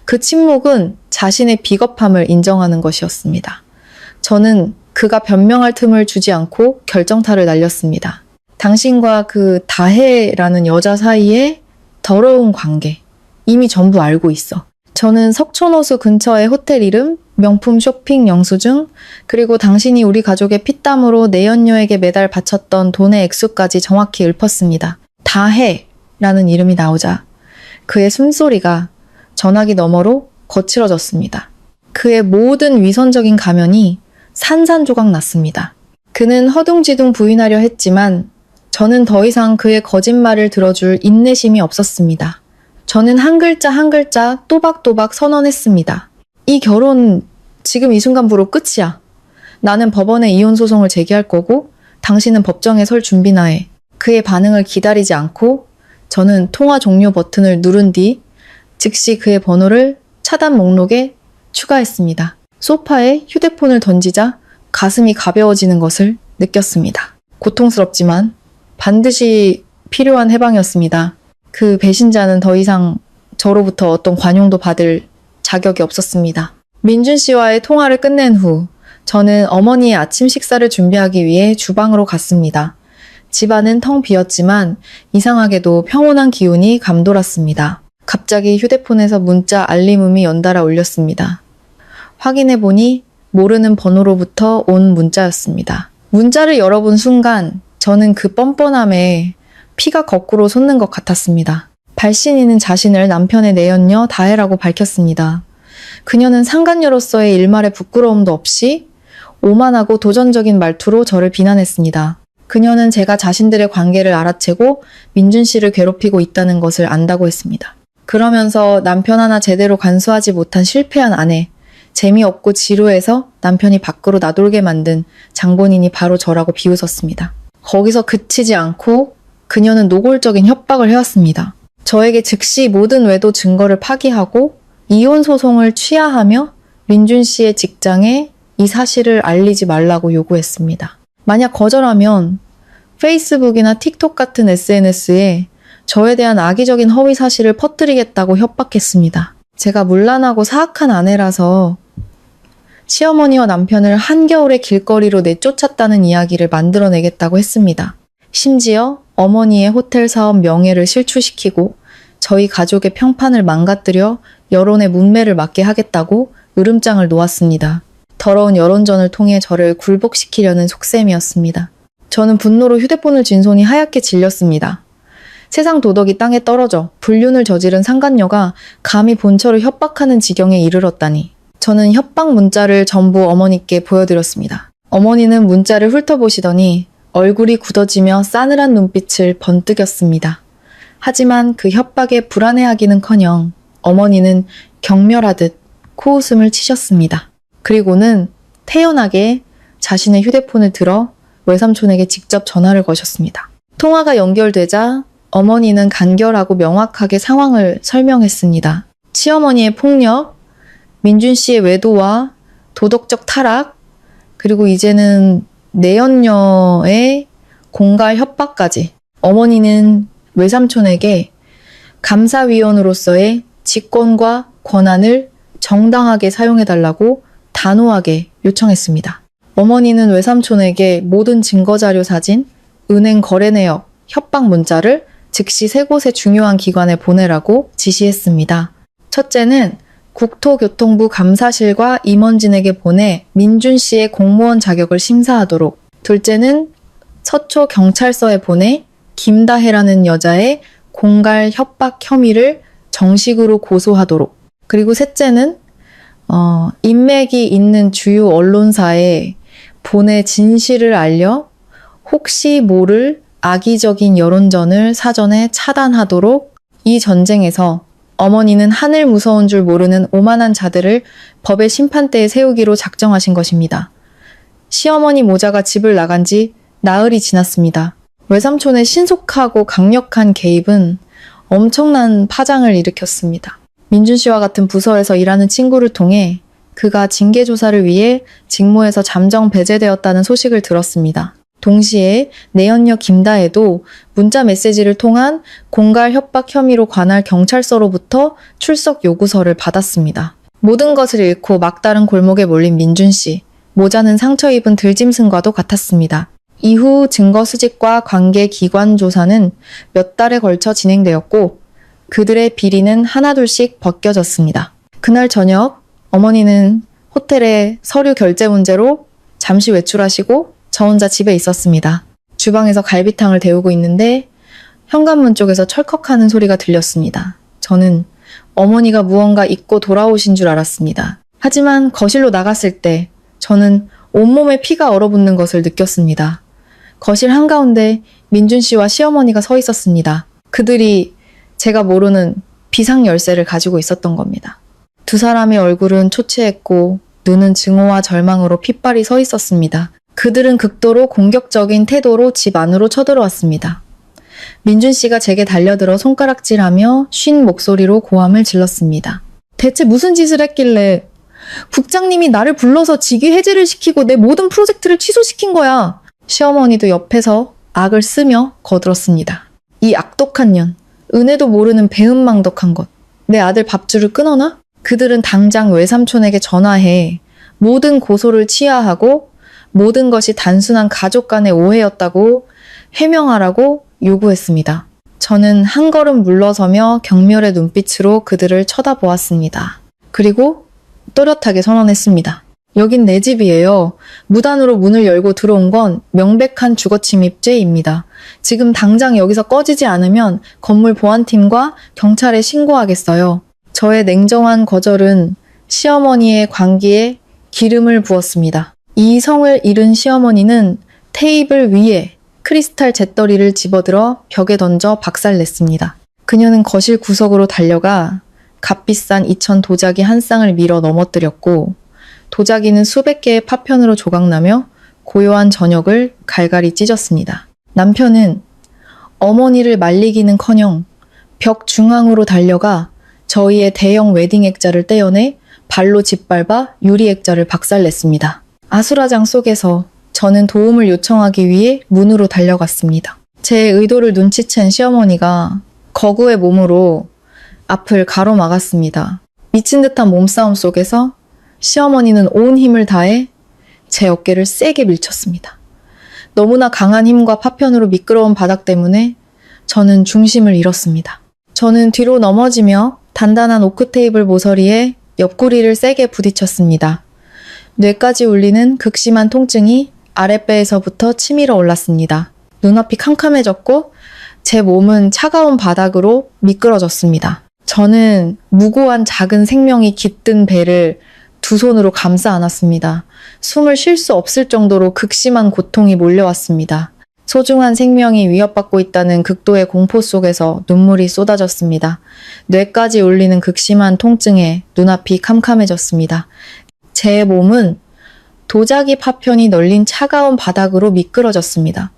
그 침묵은 자신의 비겁함을 인정하는 것이었습니다. 저는 그가 변명할 틈을 주지 않고 결정타를 날렸습니다. 당신과 그 다혜라는 여자 사이에 더러운 관계, 이미 전부 알고 있어. 저는 석촌호수 근처의 호텔 이름, 명품 쇼핑 영수증, 그리고 당신이 우리 가족의 피땀으로 내연녀에게 매달 바쳤던 돈의 액수까지 정확히 읊었습니다. 다혜라는 이름이 나오자 그의 숨소리가 전화기 너머로 거칠어졌습니다. 그의 모든 위선적인 가면이 산산조각 났습니다. 그는 허둥지둥 부인하려 했지만 저는 더 이상 그의 거짓말을 들어줄 인내심이 없었습니다. 저는 한 글자 한 글자 또박또박 선언했습니다. 이 결혼 지금 이 순간부로 끝이야. 나는 법원에 이혼 소송을 제기할 거고 당신은 법정에 설 준비나 해. 그의 반응을 기다리지 않고 저는 통화 종료 버튼을 누른 뒤 즉시 그의 번호를 차단 목록에 추가했습니다. 소파에 휴대폰을 던지자 가슴이 가벼워지는 것을 느꼈습니다. 고통스럽지만 반드시 필요한 해방이었습니다. 그 배신자는 더 이상 저로부터 어떤 관용도 받을 자격이 없었습니다. 민준 씨와의 통화를 끝낸 후 저는 어머니의 아침 식사를 준비하기 위해 주방으로 갔습니다. 집안은 텅 비었지만 이상하게도 평온한 기운이 감돌았습니다. 갑자기 휴대폰에서 문자 알림음이 연달아 울렸습니다. 확인해보니 모르는 번호로부터 온 문자였습니다. 문자를 열어본 순간 저는 그 뻔뻔함에 피가 거꾸로 솟는 것 같았습니다. 발신인은 자신을 남편의 내연녀 다혜라고 밝혔습니다. 그녀는 상간녀로서의 일말의 부끄러움도 없이 오만하고 도전적인 말투로 저를 비난했습니다. 그녀는 제가 자신들의 관계를 알아채고 민준 씨를 괴롭히고 있다는 것을 안다고 했습니다. 그러면서 남편 하나 제대로 간수하지 못한 실패한 아내, 재미없고 지루해서 남편이 밖으로 나돌게 만든 장본인이 바로 저라고 비웃었습니다. 거기서 그치지 않고 그녀는 노골적인 협박을 해왔습니다. 저에게 즉시 모든 외도 증거를 파기하고 이혼 소송을 취하하며 민준 씨의 직장에 이 사실을 알리지 말라고 요구했습니다. 만약 거절하면 페이스북이나 틱톡 같은 SNS에 저에 대한 악의적인 허위 사실을 퍼뜨리겠다고 협박했습니다. 제가 문란하고 사악한 아내라서 시어머니와 남편을 한겨울에 길거리로 내쫓았다는 이야기를 만들어내겠다고 했습니다. 심지어 어머니의 호텔 사업 명예를 실추시키고 저희 가족의 평판을 망가뜨려 여론의 문매를 맞게 하겠다고 으름장을 놓았습니다. 더러운 여론전을 통해 저를 굴복시키려는 속셈이었습니다. 저는 분노로 휴대폰을 쥔 손이 하얗게 질렸습니다. 세상 도덕이 땅에 떨어져 불륜을 저지른 상간녀가 감히 본처를 협박하는 지경에 이르렀다니. 저는 협박 문자를 전부 어머니께 보여드렸습니다. 어머니는 문자를 훑어보시더니 얼굴이 굳어지며 싸늘한 눈빛을 번뜩였습니다. 하지만 그 협박에 불안해하기는커녕 어머니는 경멸하듯 코웃음을 치셨습니다. 그리고는 태연하게 자신의 휴대폰을 들어 외삼촌에게 직접 전화를 거셨습니다. 통화가 연결되자 어머니는 간결하고 명확하게 상황을 설명했습니다. 시어머니의 폭력, 민준 씨의 외도와 도덕적 타락, 그리고 이제는 내연녀의 공갈 협박까지. 어머니는 외삼촌에게 감사위원으로서의 직권과 권한을 정당하게 사용해달라고 단호하게 요청했습니다. 어머니는 외삼촌에게 모든 증거자료 사진, 은행 거래 내역, 협박 문자를 즉시 세 곳의 중요한 기관에 보내라고 지시했습니다. 첫째는 국토교통부 감사실과 임원진에게 보내 민준 씨의 공무원 자격을 심사하도록, 둘째는 서초경찰서에 보내 김다혜라는 여자의 공갈 협박 혐의를 정식으로 고소하도록, 그리고 셋째는 인맥이 있는 주요 언론사에 보내 진실을 알려 혹시 모를 악의적인 여론전을 사전에 차단하도록. 이 전쟁에서 어머니는 하늘 무서운 줄 모르는 오만한 자들을 법의 심판대에 세우기로 작정하신 것입니다. 시어머니 모자가 집을 나간 지 나흘이 지났습니다. 외삼촌의 신속하고 강력한 개입은 엄청난 파장을 일으켰습니다. 민준 씨와 같은 부서에서 일하는 친구를 통해 그가 징계조사를 위해 직무에서 잠정 배제되었다는 소식을 들었습니다. 동시에 내연녀 김다혜도 문자 메시지를 통한 공갈 협박 혐의로 관할 경찰서로부터 출석 요구서를 받았습니다. 모든 것을 잃고 막다른 골목에 몰린 민준 씨. 모자는 상처 입은 들짐승과도 같았습니다. 이후 증거 수집과 관계 기관 조사는 몇 달에 걸쳐 진행되었고 그들의 비리는 하나둘씩 벗겨졌습니다. 그날 저녁 어머니는 호텔의 서류 결제 문제로 잠시 외출하시고 저 혼자 집에 있었습니다. 주방에서 갈비탕을 데우고 있는데 현관문 쪽에서 철컥하는 소리가 들렸습니다. 저는 어머니가 무언가 잊고 돌아오신 줄 알았습니다. 하지만 거실로 나갔을 때 저는 온몸에 피가 얼어붙는 것을 느꼈습니다. 거실 한가운데 민준 씨와 시어머니가 서 있었습니다. 그들이 제가 모르는 비상 열쇠를 가지고 있었던 겁니다. 두 사람의 얼굴은 초췌했고 눈은 증오와 절망으로 핏발이 서 있었습니다. 그들은 극도로 공격적인 태도로 집 안으로 쳐들어왔습니다. 민준 씨가 제게 달려들어 손가락질하며 쉰 목소리로 고함을 질렀습니다. 대체 무슨 짓을 했길래 국장님이 나를 불러서 직위 해제를 시키고 내 모든 프로젝트를 취소시킨 거야. 시어머니도 옆에서 악을 쓰며 거들었습니다. 이 악독한 년, 은혜도 모르는 배은망덕한 것. 내 아들 밥줄을 끊어놔? 그들은 당장 외삼촌에게 전화해 모든 고소를 취하하고 모든 것이 단순한 가족 간의 오해였다고 해명하라고 요구했습니다. 저는 한 걸음 물러서며 경멸의 눈빛으로 그들을 쳐다보았습니다. 그리고 또렷하게 선언했습니다. 여긴 내 집이에요. 무단으로 문을 열고 들어온 건 명백한 주거침입죄입니다. 지금 당장 여기서 꺼지지 않으면 건물 보안팀과 경찰에 신고하겠어요. 저의 냉정한 거절은 시어머니의 광기에 기름을 부었습니다. 이 성을 잃은 시어머니는 테이블 위에 크리스탈 잿더리를 집어들어 벽에 던져 박살냈습니다. 그녀는 거실 구석으로 달려가 값비싼 2천 도자기 한 쌍을 밀어 넘어뜨렸고 도자기는 수백 개의 파편으로 조각나며 고요한 저녁을 갈갈이 찢었습니다. 남편은 어머니를 말리기는커녕 벽 중앙으로 달려가 저희의 대형 웨딩 액자를 떼어내 발로 짓밟아 유리 액자를 박살냈습니다. 아수라장 속에서 저는 도움을 요청하기 위해 문으로 달려갔습니다. 제 의도를 눈치챈 시어머니가 거구의 몸으로 앞을 가로막았습니다. 미친 듯한 몸싸움 속에서 시어머니는 온 힘을 다해 제 어깨를 세게 밀쳤습니다. 너무나 강한 힘과 파편으로 미끄러운 바닥 때문에 저는 중심을 잃었습니다. 저는 뒤로 넘어지며 단단한 오크 테이블 모서리에 옆구리를 세게 부딪혔습니다. 뇌까지 울리는 극심한 통증이 아랫배에서부터 치밀어 올랐습니다. 눈앞이 캄캄해졌고 제 몸은 차가운 바닥으로 미끄러졌습니다. 저는 무고한 작은 생명이 깃든 배를 두 손으로 감싸 안았습니다. 숨을 쉴 수 없을 정도로 극심한 고통이 몰려왔습니다. 소중한 생명이 위협받고 있다는 극도의 공포 속에서 눈물이 쏟아졌습니다. 뇌까지 울리는 극심한 통증에 눈앞이 캄캄해졌습니다. 제 몸은 도자기 파편이 널린 차가운 바닥으로 미끄러졌습니다.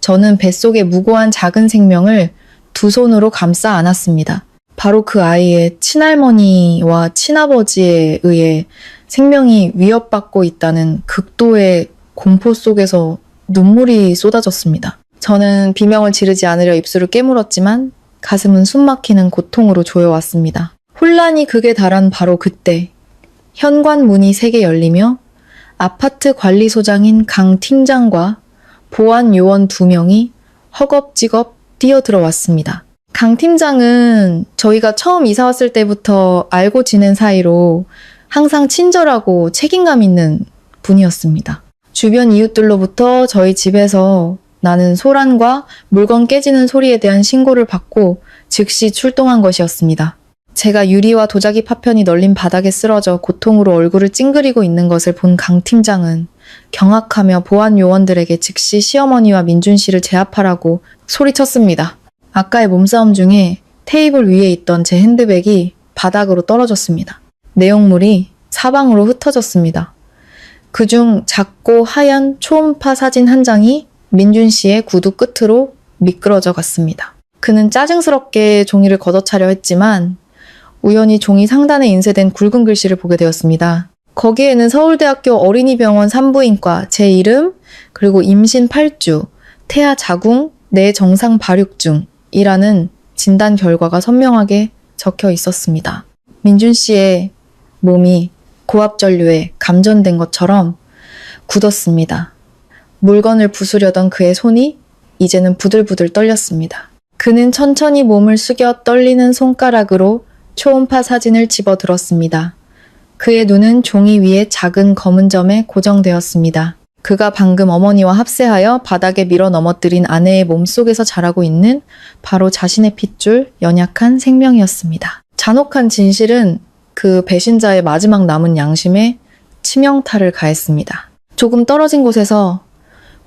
저는 뱃속의 무고한 작은 생명을 두 손으로 감싸 안았습니다. 바로 그 아이의 친할머니와 친아버지에 의해 생명이 위협받고 있다는 극도의 공포 속에서 눈물이 쏟아졌습니다. 저는 비명을 지르지 않으려 입술을 깨물었지만 가슴은 숨막히는 고통으로 조여왔습니다. 혼란이 극에 달한 바로 그때 현관문이 3개 열리며 아파트 관리소장인 강 팀장과 보안 요원 2명이 허겁지겁 뛰어들어왔습니다. 강 팀장은 저희가 처음 이사 왔을 때부터 알고 지낸 사이로 항상 친절하고 책임감 있는 분이었습니다. 주변 이웃들로부터 저희 집에서 나는 소란과 물건 깨지는 소리에 대한 신고를 받고 즉시 출동한 것이었습니다. 제가 유리와 도자기 파편이 널린 바닥에 쓰러져 고통으로 얼굴을 찡그리고 있는 것을 본 강 팀장은 경악하며 보안 요원들에게 즉시 시어머니와 민준 씨를 제압하라고 소리쳤습니다. 아까의 몸싸움 중에 테이블 위에 있던 제 핸드백이 바닥으로 떨어졌습니다. 내용물이 사방으로 흩어졌습니다. 그중 작고 하얀 초음파 사진 한 장이 민준 씨의 구두 끝으로 미끄러져 갔습니다. 그는 짜증스럽게 종이를 걷어차려 했지만 우연히 종이 상단에 인쇄된 굵은 글씨를 보게 되었습니다. 거기에는 서울대학교 어린이병원 산부인과 제 이름, 그리고 임신 8주, 태아 자궁, 뇌정상 발육 중이라는 진단 결과가 선명하게 적혀 있었습니다. 민준 씨의 몸이 고압전류에 감전된 것처럼 굳었습니다. 물건을 부수려던 그의 손이 이제는 부들부들 떨렸습니다. 그는 천천히 몸을 숙여 떨리는 손가락으로 초음파 사진을 집어들었습니다. 그의 눈은 종이 위에 작은 검은 점에 고정되었습니다. 그가 방금 어머니와 합세하여 바닥에 밀어 넘어뜨린 아내의 몸속에서 자라고 있는 바로 자신의 핏줄 연약한 생명이었습니다. 잔혹한 진실은 그 배신자의 마지막 남은 양심에 치명타를 가했습니다. 조금 떨어진 곳에서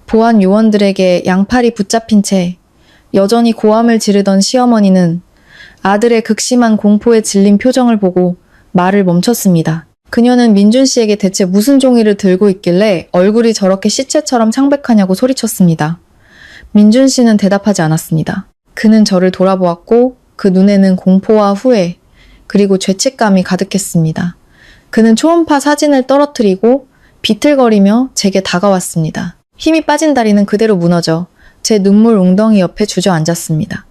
보안 요원들에게 양팔이 붙잡힌 채 여전히 고함을 지르던 시어머니는 아들의 극심한 공포에 질린 표정을 보고 말을 멈췄습니다. 그녀는 민준 씨에게 대체 무슨 종이를 들고 있길래 얼굴이 저렇게 시체처럼 창백하냐고 소리쳤습니다. 민준 씨는 대답하지 않았습니다. 그는 저를 돌아보았고 그 눈에는 공포와 후회, 그리고 죄책감이 가득했습니다. 그는 초음파 사진을 떨어뜨리고 비틀거리며 제게 다가왔습니다. 힘이 빠진 다리는 그대로 무너져 제 눈물 웅덩이 옆에 주저앉았습니다.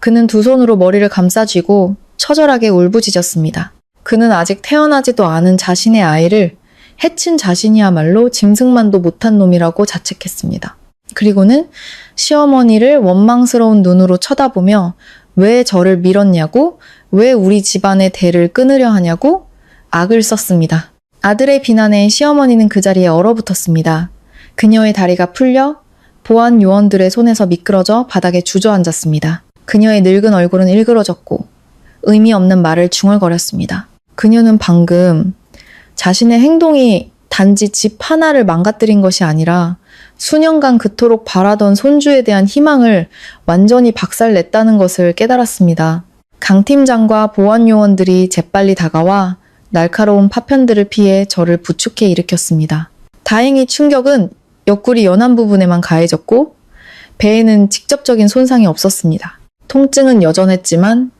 그는 두 손으로 머리를 감싸쥐고 처절하게 울부짖었습니다. 그는 아직 태어나지도 않은 자신의 아이를 해친 자신이야말로 짐승만도 못한 놈이라고 자책했습니다. 그리고는 시어머니를 원망스러운 눈으로 쳐다보며 왜 저를 밀었냐고, 왜 우리 집안의 대를 끊으려 하냐고 악을 썼습니다. 아들의 비난에 시어머니는 그 자리에 얼어붙었습니다. 그녀의 다리가 풀려 보안 요원들의 손에서 미끄러져 바닥에 주저앉았습니다. 그녀의 늙은 얼굴은 일그러졌고 의미 없는 말을 중얼거렸습니다. 그녀는 방금 자신의 행동이 단지 집 하나를 망가뜨린 것이 아니라 수년간 그토록 바라던 손주에 대한 희망을 완전히 박살냈다는 것을 깨달았습니다. 강 팀장과 보안 요원들이 재빨리 다가와 날카로운 파편들을 피해 저를 부축해 일으켰습니다. 다행히 충격은 옆구리 연안 부분에만 가해졌고 배에는 직접적인 손상이 없었습니다. 통증은 여전했지만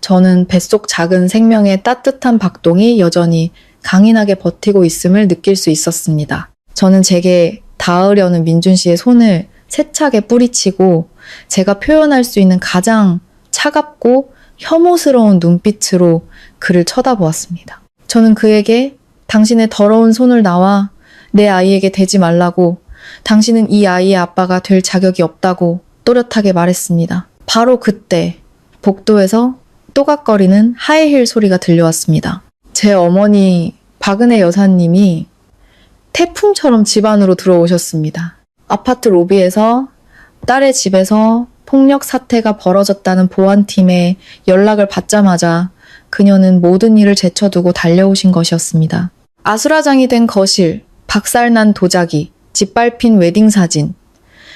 저는 뱃속 작은 생명의 따뜻한 박동이 여전히 강인하게 버티고 있음을 느낄 수 있었습니다. 저는 제게 닿으려는 민준 씨의 손을 세차게 뿌리치고 제가 표현할 수 있는 가장 차갑고 혐오스러운 눈빛으로 그를 쳐다보았습니다. 저는 그에게 당신의 더러운 손을 놔와 내 아이에게 대지 말라고, 당신은 이 아이의 아빠가 될 자격이 없다고 또렷하게 말했습니다. 바로 그때 복도에서 또각거리는 하이힐 소리가 들려왔습니다. 제 어머니 박은혜 여사님이 태풍처럼 집 안으로 들어오셨습니다. 아파트 로비에서 딸의 집에서 폭력 사태가 벌어졌다는 보안팀에 연락을 받자마자 그녀는 모든 일을 제쳐두고 달려오신 것이었습니다. 아수라장이 된 거실, 박살난 도자기, 짓밟힌 웨딩사진,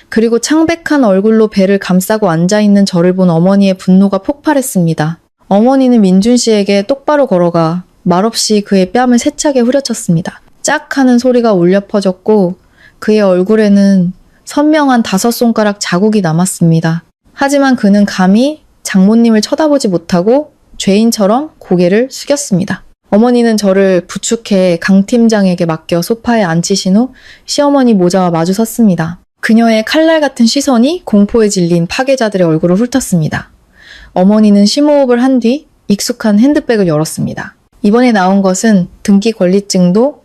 그리고 창백한 얼굴로 배를 감싸고 앉아있는 저를 본 어머니의 분노가 폭발했습니다. 어머니는 민준 씨에게 똑바로 걸어가 말없이 그의 뺨을 세차게 후려쳤습니다. 짝 하는 소리가 울려 퍼졌고 그의 얼굴에는 선명한 5손가락 자국이 남았습니다. 하지만 그는 감히 장모님을 쳐다보지 못하고 죄인처럼 고개를 숙였습니다. 어머니는 저를 부축해 강 팀장에게 맡겨 소파에 앉히신 후 시어머니 모자와 마주 섰습니다. 그녀의 칼날 같은 시선이 공포에 질린 파괴자들의 얼굴을 훑었습니다. 어머니는 심호흡을 한 뒤 익숙한 핸드백을 열었습니다. 이번에 나온 것은 등기 권리증도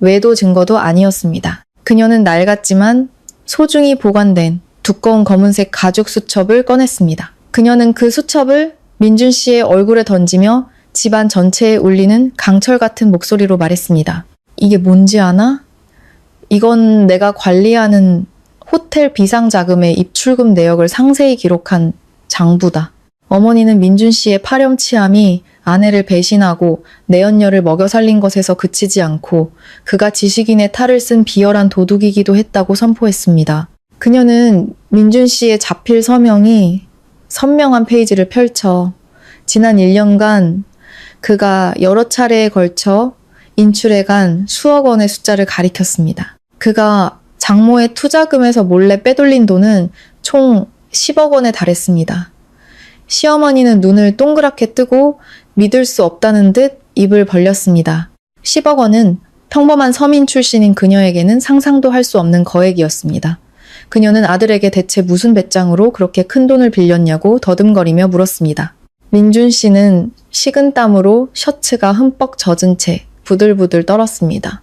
외도 증거도 아니었습니다. 그녀는 낡았지만 소중히 보관된 두꺼운 검은색 가죽 수첩을 꺼냈습니다. 그녀는 그 수첩을 민준 씨의 얼굴에 던지며 집안 전체에 울리는 강철 같은 목소리로 말했습니다. 이게 뭔지 아나? 이건 내가 관리하는 호텔 비상자금의 입출금 내역을 상세히 기록한 장부다. 어머니는 민준 씨의 파렴치함이 아내를 배신하고 내연녀를 먹여 살린 것에서 그치지 않고 그가 지식인의 탈을 쓴 비열한 도둑이기도 했다고 선포했습니다. 그녀는 민준 씨의 자필 서명이 선명한 페이지를 펼쳐 지난 1년간 그가 여러 차례에 걸쳐 인출해간 수억 원의 숫자를 가리켰습니다. 그가 장모의 투자금에서 몰래 빼돌린 돈은 총 10억 원에 달했습니다. 시어머니는 눈을 동그랗게 뜨고 믿을 수 없다는 듯 입을 벌렸습니다. 10억 원은 평범한 서민 출신인 그녀에게는 상상도 할 수 없는 거액이었습니다. 그녀는 아들에게 대체 무슨 배짱으로 그렇게 큰 돈을 빌렸냐고 더듬거리며 물었습니다. 민준 씨는 식은땀으로 셔츠가 흠뻑 젖은 채 부들부들 떨었습니다.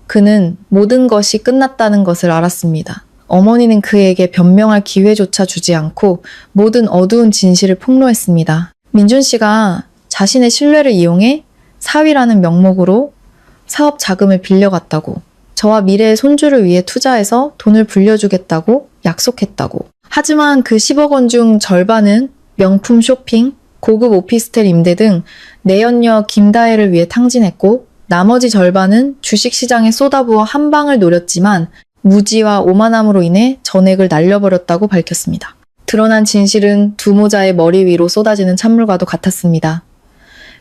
그는 모든 것이 끝났다는 것을 알았습니다. 어머니는 그에게 변명할 기회조차 주지 않고 모든 어두운 진실을 폭로했습니다. 민준 씨가 자신의 신뢰를 이용해 사위라는 명목으로 사업 자금을 빌려갔다고, 저와 미래의 손주를 위해 투자해서 돈을 불려주겠다고 약속했다고. 하지만 그 10억 원 중 절반은 명품 쇼핑, 고급 오피스텔 임대 등 내연녀 김다혜를 위해 탕진했고 나머지 절반은 주식시장에 쏟아부어 한 방을 노렸지만 무지와 오만함으로 인해 전액을 날려버렸다고 밝혔습니다. 드러난 진실은 두 모자의 머리 위로 쏟아지는 찬물과도 같았습니다.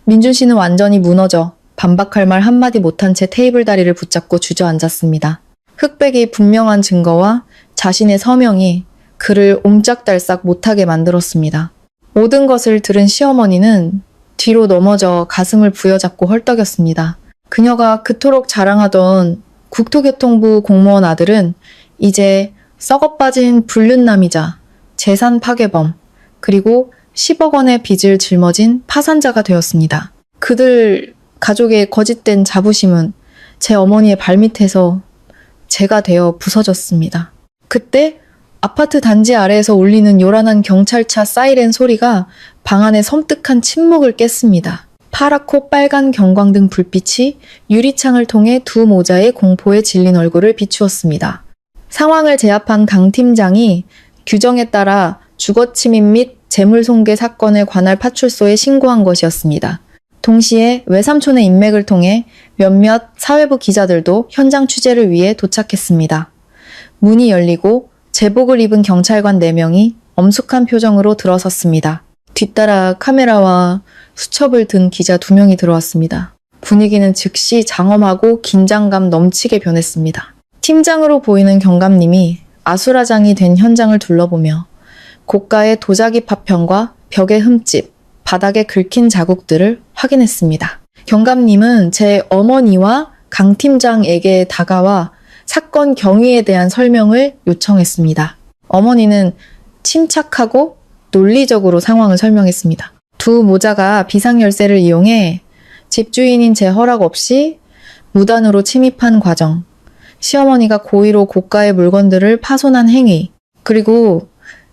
민준 씨는 완전히 무너져 반박할 말 한마디 못한 채 테이블 다리를 붙잡고 주저앉았습니다. 흑백이 분명한 증거와 자신의 서명이 그를 옴짝달싹 못하게 만들었습니다. 모든 것을 들은 시어머니는 뒤로 넘어져 가슴을 부여잡고 헐떡였습니다. 그녀가 그토록 자랑하던 국토교통부 공무원 아들은 이제 썩어빠진 불륜남이자 재산 파괴범, 그리고 10억 원의 빚을 짊어진 파산자가 되었습니다. 그들 가족의 거짓된 자부심은 제 어머니의 발밑에서 제가 되어 부서졌습니다. 그때 아파트 단지 아래에서 울리는 요란한 경찰차 사이렌 소리가 방 안의 섬뜩한 침묵을 깼습니다. 파랗고 빨간 경광등 불빛이 유리창을 통해 두 모자의 공포에 질린 얼굴을 비추었습니다. 상황을 제압한 강 팀장이 규정에 따라 주거침입 및 재물손괴 사건을 관할 파출소에 신고한 것이었습니다. 동시에 외삼촌의 인맥을 통해 몇몇 사회부 기자들도 현장 취재를 위해 도착했습니다. 문이 열리고 제복을 입은 경찰관 4명이 엄숙한 표정으로 들어섰습니다. 뒤따라 카메라와 수첩을 든 기자 2명이 들어왔습니다. 분위기는 즉시 장엄하고 긴장감 넘치게 변했습니다. 팀장으로 보이는 경감님이 아수라장이 된 현장을 둘러보며 고가의 도자기 파편과 벽의 흠집, 바닥에 긁힌 자국들을 확인했습니다. 경감님은 제 어머니와 강 팀장에게 다가와 사건 경위에 대한 설명을 요청했습니다. 어머니는 침착하고 논리적으로 상황을 설명했습니다. 두 모자가 비상열쇠를 이용해 집주인인 제 허락 없이 무단으로 침입한 과정, 시어머니가 고의로 고가의 물건들을 파손한 행위, 그리고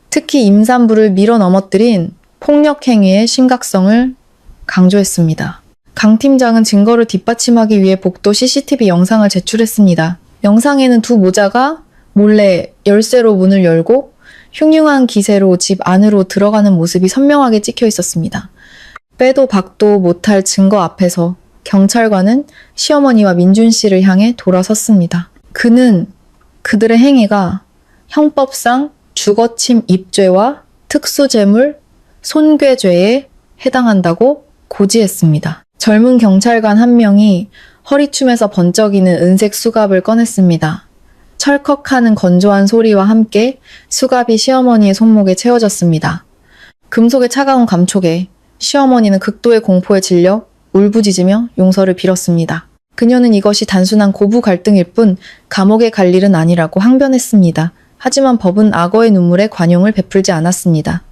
특히 임산부를 밀어 넘어뜨린 폭력 행위의 심각성을 강조했습니다. 강 팀장은 증거를 뒷받침하기 위해 복도 CCTV 영상을 제출했습니다. 영상에는 두 모자가 몰래 열쇠로 문을 열고 흉흉한 기세로 집 안으로 들어가는 모습이 선명하게 찍혀 있었습니다. 빼도 박도 못할 증거 앞에서 경찰관은 시어머니와 민준 씨를 향해 돌아섰습니다. 그는 그들의 행위가 형법상 주거침입죄와 특수재물 손괴죄에 해당한다고 고지했습니다. 젊은 경찰관 한 명이 허리춤에서 번쩍이는 은색 수갑을 꺼냈습니다. 철컥하는 건조한 소리와 함께 수갑이 시어머니의 손목에 채워졌습니다. 금속의 차가운 감촉에 시어머니는 극도의 공포에 질려 울부짖으며 용서를 빌었습니다. 그녀는 이것이 단순한 고부 갈등일 뿐 감옥에 갈 일은 아니라고 항변했습니다. 하지만 법은 악어의 눈물에 관용을 베풀지 않았습니다.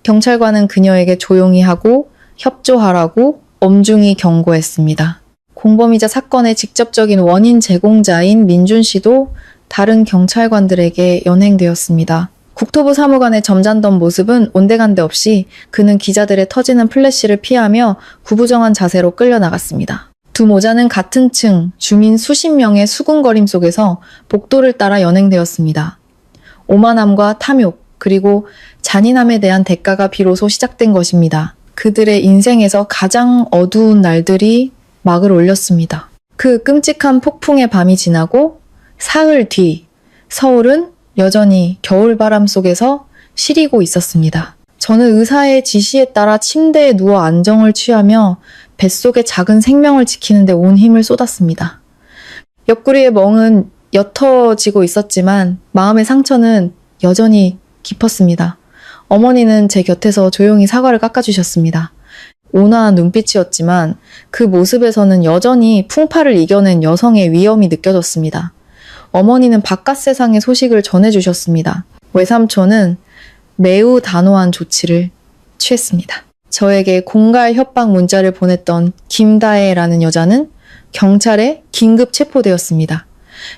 경찰관은 그녀에게 조용히 하고 협조하라고 엄중히 경고했습니다. 공범이자 사건의 직접적인 원인 제공자인 민준 씨도 다른 경찰관들에게 연행되었습니다. 국토부 사무관의 점잖던 모습은 온데간데 없이 그는 기자들의 터지는 플래시를 피하며 구부정한 자세로 끌려나갔습니다. 두 모자는 같은 층 주민 수십 명의 수군거림 속에서 복도를 따라 연행되었습니다. 오만함과 탐욕 그리고 잔인함에 대한 대가가 비로소 시작된 것입니다. 그들의 인생에서 가장 어두운 날들이 막을 올렸습니다. 그 끔찍한 폭풍의 밤이 지나고 사흘 뒤 서울은 여전히 겨울바람 속에서 시리고 있었습니다. 저는 의사의 지시에 따라 침대에 누워 안정을 취하며 뱃속의 작은 생명을 지키는 데 온 힘을 쏟았습니다. 옆구리의 멍은 옅어지고 있었지만 마음의 상처는 여전히 깊었습니다. 어머니는 제 곁에서 조용히 사과를 깎아주셨습니다. 온화한 눈빛이었지만 그 모습에서는 여전히 풍파를 이겨낸 여성의 위엄이 느껴졌습니다. 어머니는 바깥 세상의 소식을 전해주셨습니다. 외삼촌은 매우 단호한 조치를 취했습니다. 저에게 공갈 협박 문자를 보냈던 김다혜라는 여자는 경찰에 긴급 체포되었습니다.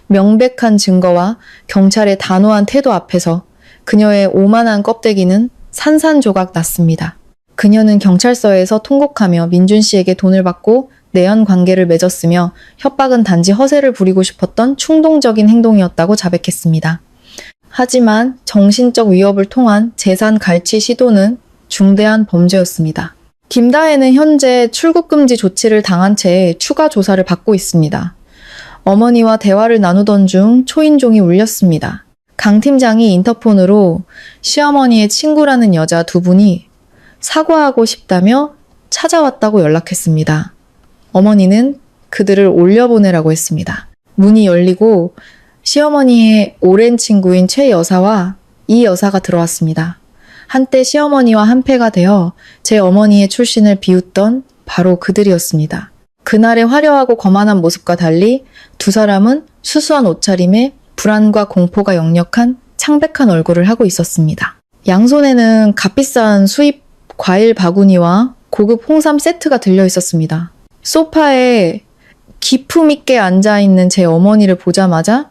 명백한 증거와 경찰의 단호한 태도 앞에서 그녀의 오만한 껍데기는 산산조각 났습니다. 그녀는 경찰서에서 통곡하며 민준 씨에게 돈을 받고 내연 관계를 맺었으며 협박은 단지 허세를 부리고 싶었던 충동적인 행동이었다고 자백했습니다. 하지만 정신적 위협을 통한 재산 갈취 시도는 중대한 범죄였습니다. 김다혜는 현재 출국금지 조치를 당한 채 추가 조사를 받고 있습니다. 어머니와 대화를 나누던 중 초인종이 울렸습니다. 강 팀장이 인터폰으로 시어머니의 친구라는 여자 2분이 사과하고 싶다며 찾아왔다고 연락했습니다. 어머니는 그들을 올려보내라고 했습니다. 문이 열리고 시어머니의 오랜 친구인 최 여사와 이 여사가 들어왔습니다. 한때 시어머니와 한패가 되어 제 어머니의 출신을 비웃던 바로 그들이었습니다. 그날의 화려하고 거만한 모습과 달리 두 사람은 수수한 옷차림에 불안과 공포가 역력한 창백한 얼굴을 하고 있었습니다. 양손에는 값비싼 수입 과일 바구니와 고급 홍삼 세트가 들려 있었습니다. 소파에 기품 있게 앉아있는 제 어머니를 보자마자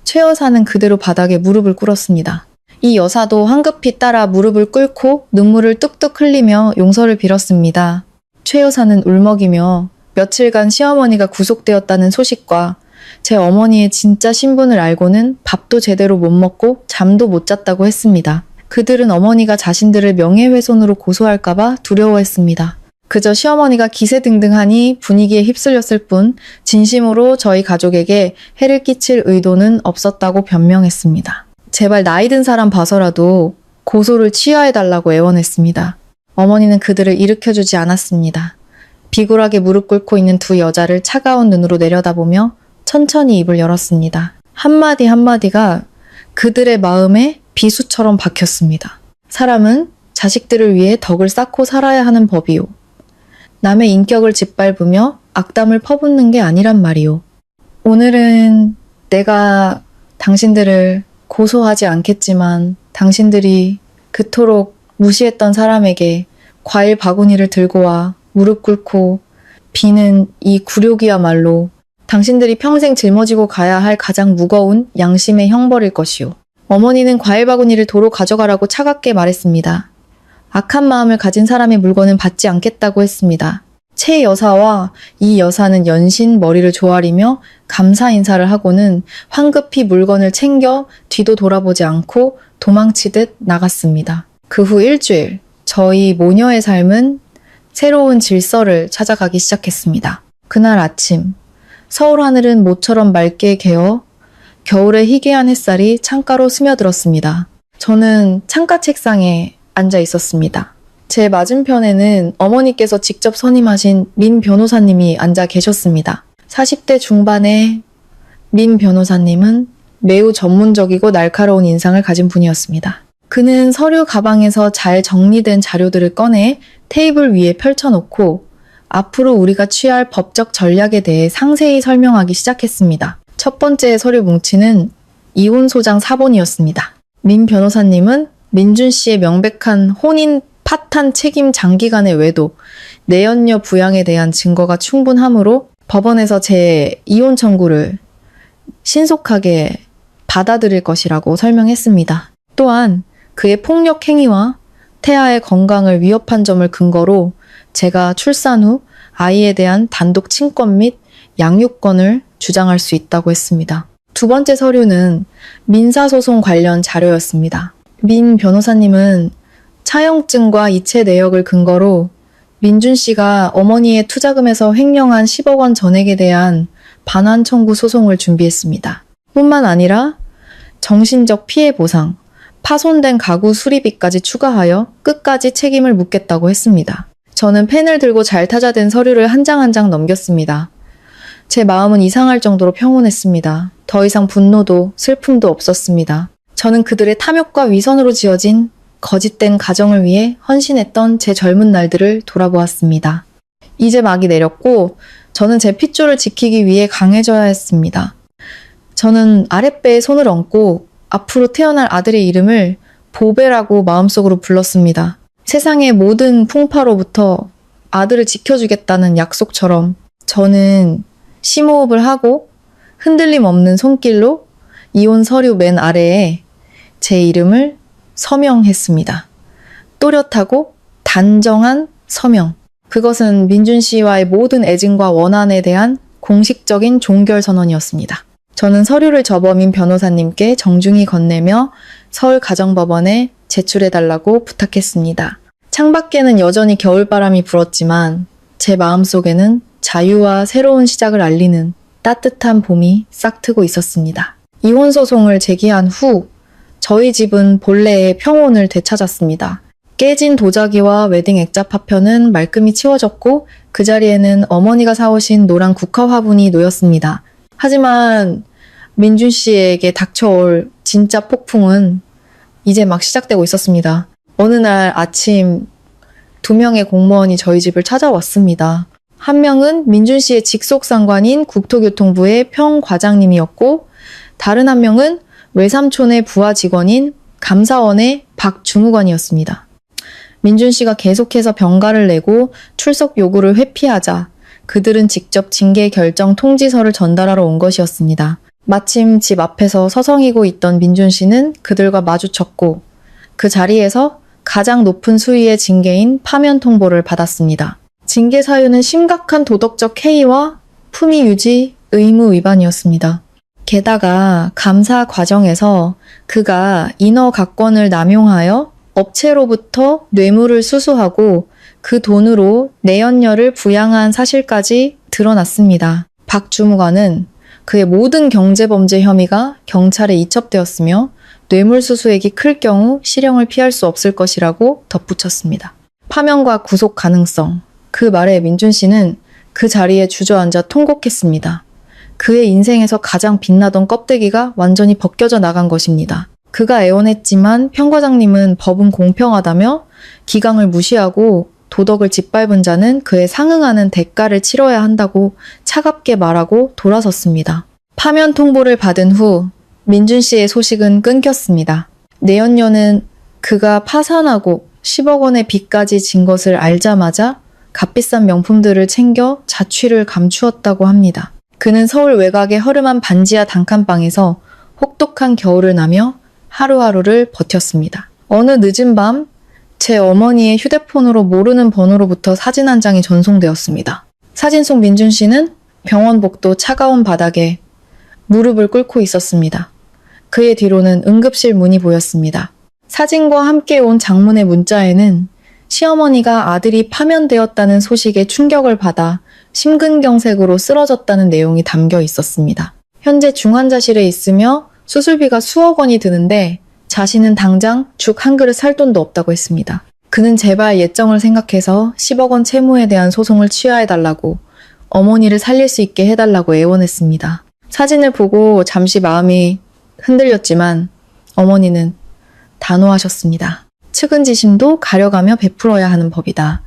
최 여사는 그대로 바닥에 무릎을 꿇었습니다. 이 여사도 황급히 따라 무릎을 꿇고 눈물을 뚝뚝 흘리며 용서를 빌었습니다. 최 여사는 울먹이며 며칠간 시어머니가 구속되었다는 소식과 제 어머니의 진짜 신분을 알고는 밥도 제대로 못 먹고 잠도 못 잤다고 했습니다. 그들은 어머니가 자신들을 명예훼손으로 고소할까봐 두려워했습니다. 그저 시어머니가 기세등등하니 분위기에 휩쓸렸을 뿐 진심으로 저희 가족에게 해를 끼칠 의도는 없었다고 변명했습니다. 제발 나이 든 사람 봐서라도 고소를 취하해달라고 애원했습니다. 어머니는 그들을 일으켜주지 않았습니다. 비굴하게 무릎 꿇고 있는 두 여자를 차가운 눈으로 내려다보며 천천히 입을 열었습니다. 한마디 한마디가 그들의 마음에 비수처럼 박혔습니다. 사람은 자식들을 위해 덕을 쌓고 살아야 하는 법이요. 남의 인격을 짓밟으며 악담을 퍼붓는 게 아니란 말이요. 오늘은 내가 당신들을 고소하지 않겠지만 당신들이 그토록 무시했던 사람에게 과일 바구니를 들고 와 무릎 꿇고 비는 이 굴욕이야말로 당신들이 평생 짊어지고 가야 할 가장 무거운 양심의 형벌일 것이요. 어머니는 과일 바구니를 도로 가져가라고 차갑게 말했습니다. 악한 마음을 가진 사람의 물건은 받지 않겠다고 했습니다. 최 여사와 이 여사는 연신 머리를 조아리며 감사 인사를 하고는 황급히 물건을 챙겨 뒤도 돌아보지 않고 도망치듯 나갔습니다. 그 후 일주일, 저희 모녀의 삶은 새로운 질서를 찾아가기 시작했습니다. 그날 아침, 서울 하늘은 모처럼 맑게 개어 겨울의 희귀한 햇살이 창가로 스며들었습니다. 저는 창가 책상에 앉아 있었습니다. 제 맞은편에는 어머니께서 직접 선임하신 민 변호사님이 앉아 계셨습니다. 40대 중반의 민 변호사님은 매우 전문적이고 날카로운 인상을 가진 분이었습니다. 그는 서류 가방에서 잘 정리된 자료들을 꺼내 테이블 위에 펼쳐놓고 앞으로 우리가 취할 법적 전략에 대해 상세히 설명하기 시작했습니다. 첫 번째 서류 뭉치는 이혼 소장 사본이었습니다. 민 변호사님은 민준 씨의 명백한 혼인 파탄 책임 장기간의 외도, 내연녀 부양에 대한 증거가 충분하므로 법원에서 제 이혼 청구를 신속하게 받아들일 것이라고 설명했습니다. 또한 그의 폭력 행위와 태아의 건강을 위협한 점을 근거로 제가 출산 후 아이에 대한 단독 친권 및 양육권을 주장할 수 있다고 했습니다. 두 번째 서류는 민사소송 관련 자료였습니다. 민 변호사님은 차용증과 이체 내역을 근거로 민준 씨가 어머니의 투자금에서 횡령한 10억 원 전액에 대한 반환 청구 소송을 준비했습니다. 뿐만 아니라 정신적 피해 보상, 파손된 가구 수리비까지 추가하여 끝까지 책임을 묻겠다고 했습니다. 저는 펜을 들고 잘 타자된 서류를 한 장 한 장 넘겼습니다. 제 마음은 이상할 정도로 평온했습니다. 더 이상 분노도 슬픔도 없었습니다. 저는 그들의 탐욕과 위선으로 지어진 거짓된 가정을 위해 헌신했던 제 젊은 날들을 돌아보았습니다. 이제 막이 내렸고 저는 제 핏줄을 지키기 위해 강해져야 했습니다. 저는 아랫배에 손을 얹고 앞으로 태어날 아들의 이름을 보배라고 마음속으로 불렀습니다. 세상의 모든 풍파로부터 아들을 지켜주겠다는 약속처럼 저는 심호흡을 하고 흔들림 없는 손길로 이혼 서류 맨 아래에 제 이름을 서명했습니다. 또렷하고 단정한 서명. 그것은 민준 씨와의 모든 애증과 원한에 대한 공식적인 종결 선언이었습니다. 저는 서류를 접어 민 변호사님께 정중히 건네며 서울 가정법원에 제출해달라고 부탁했습니다. 창밖에는 여전히 겨울바람이 불었지만 제 마음속에는 자유와 새로운 시작을 알리는 따뜻한 봄이 싹트고 있었습니다. 이혼 소송을 제기한 후 저희 집은 본래의 평온을 되찾았습니다. 깨진 도자기와 웨딩 액자 파편은 말끔히 치워졌고 그 자리에는 어머니가 사오신 노란 국화 화분이 놓였습니다. 하지만 민준 씨에게 닥쳐올 진짜 폭풍은 이제 막 시작되고 있었습니다. 어느 날 아침 2명의 공무원이 저희 집을 찾아왔습니다. 한 명은 민준 씨의 직속 상관인 국토교통부의 평과장님이었고 다른 한 명은 외삼촌의 부하 직원인 감사원의 박주무관이었습니다. 민준 씨가 계속해서 병가를 내고 출석 요구를 회피하자 그들은 직접 징계 결정 통지서를 전달하러 온 것이었습니다. 마침 집 앞에서 서성이고 있던 민준 씨는 그들과 마주쳤고 그 자리에서 가장 높은 수위의 징계인 파면 통보를 받았습니다. 징계 사유는 심각한 도덕적 해이와 품위 유지 의무 위반이었습니다. 게다가 감사 과정에서 그가 인허 가권을 남용하여 업체로부터 뇌물을 수수하고 그 돈으로 내연녀를 부양한 사실까지 드러났습니다. 박 주무관은 그의 모든 경제범죄 혐의가 경찰에 이첩되었으며 뇌물수수액이 클 경우 실형을 피할 수 없을 것이라고 덧붙였습니다. 파면과 구속 가능성. 그 말에 민준 씨는 그 자리에 주저앉아 통곡했습니다. 그의 인생에서 가장 빛나던 껍데기가 완전히 벗겨져 나간 것입니다. 그가 애원했지만 평과장님은 법은 공평하다며 기강을 무시하고 도덕을 짓밟은 자는 그에 상응하는 대가를 치러야 한다고 차갑게 말하고 돌아섰습니다. 파면 통보를 받은 후 민준 씨의 소식은 끊겼습니다. 내연녀는 그가 파산하고 10억 원의 빚까지 진 것을 알자마자 값비싼 명품들을 챙겨 자취를 감추었다고 합니다. 그는 서울 외곽의 허름한 반지하 단칸방에서 혹독한 겨울을 나며 하루하루를 버텼습니다. 어느 늦은 밤 제 어머니의 휴대폰으로 모르는 번호로부터 사진 한 장이 전송되었습니다. 사진 속 민준 씨는 병원 복도 차가운 바닥에 무릎을 꿇고 있었습니다. 그의 뒤로는 응급실 문이 보였습니다. 사진과 함께 온 장문의 문자에는 시어머니가 아들이 파면되었다는 소식에 충격을 받아 심근경색으로 쓰러졌다는 내용이 담겨 있었습니다. 현재 중환자실에 있으며 수술비가 수억 원이 드는데 자신은 당장 죽 한 그릇 살 돈도 없다고 했습니다. 그는 제발 예정을 생각해서 10억 원 채무에 대한 소송을 취하해달라고 어머니를 살릴 수 있게 해달라고 애원했습니다. 사진을 보고 잠시 마음이 흔들렸지만 어머니는 단호하셨습니다. 측은지심도 가려가며 베풀어야 하는 법이다.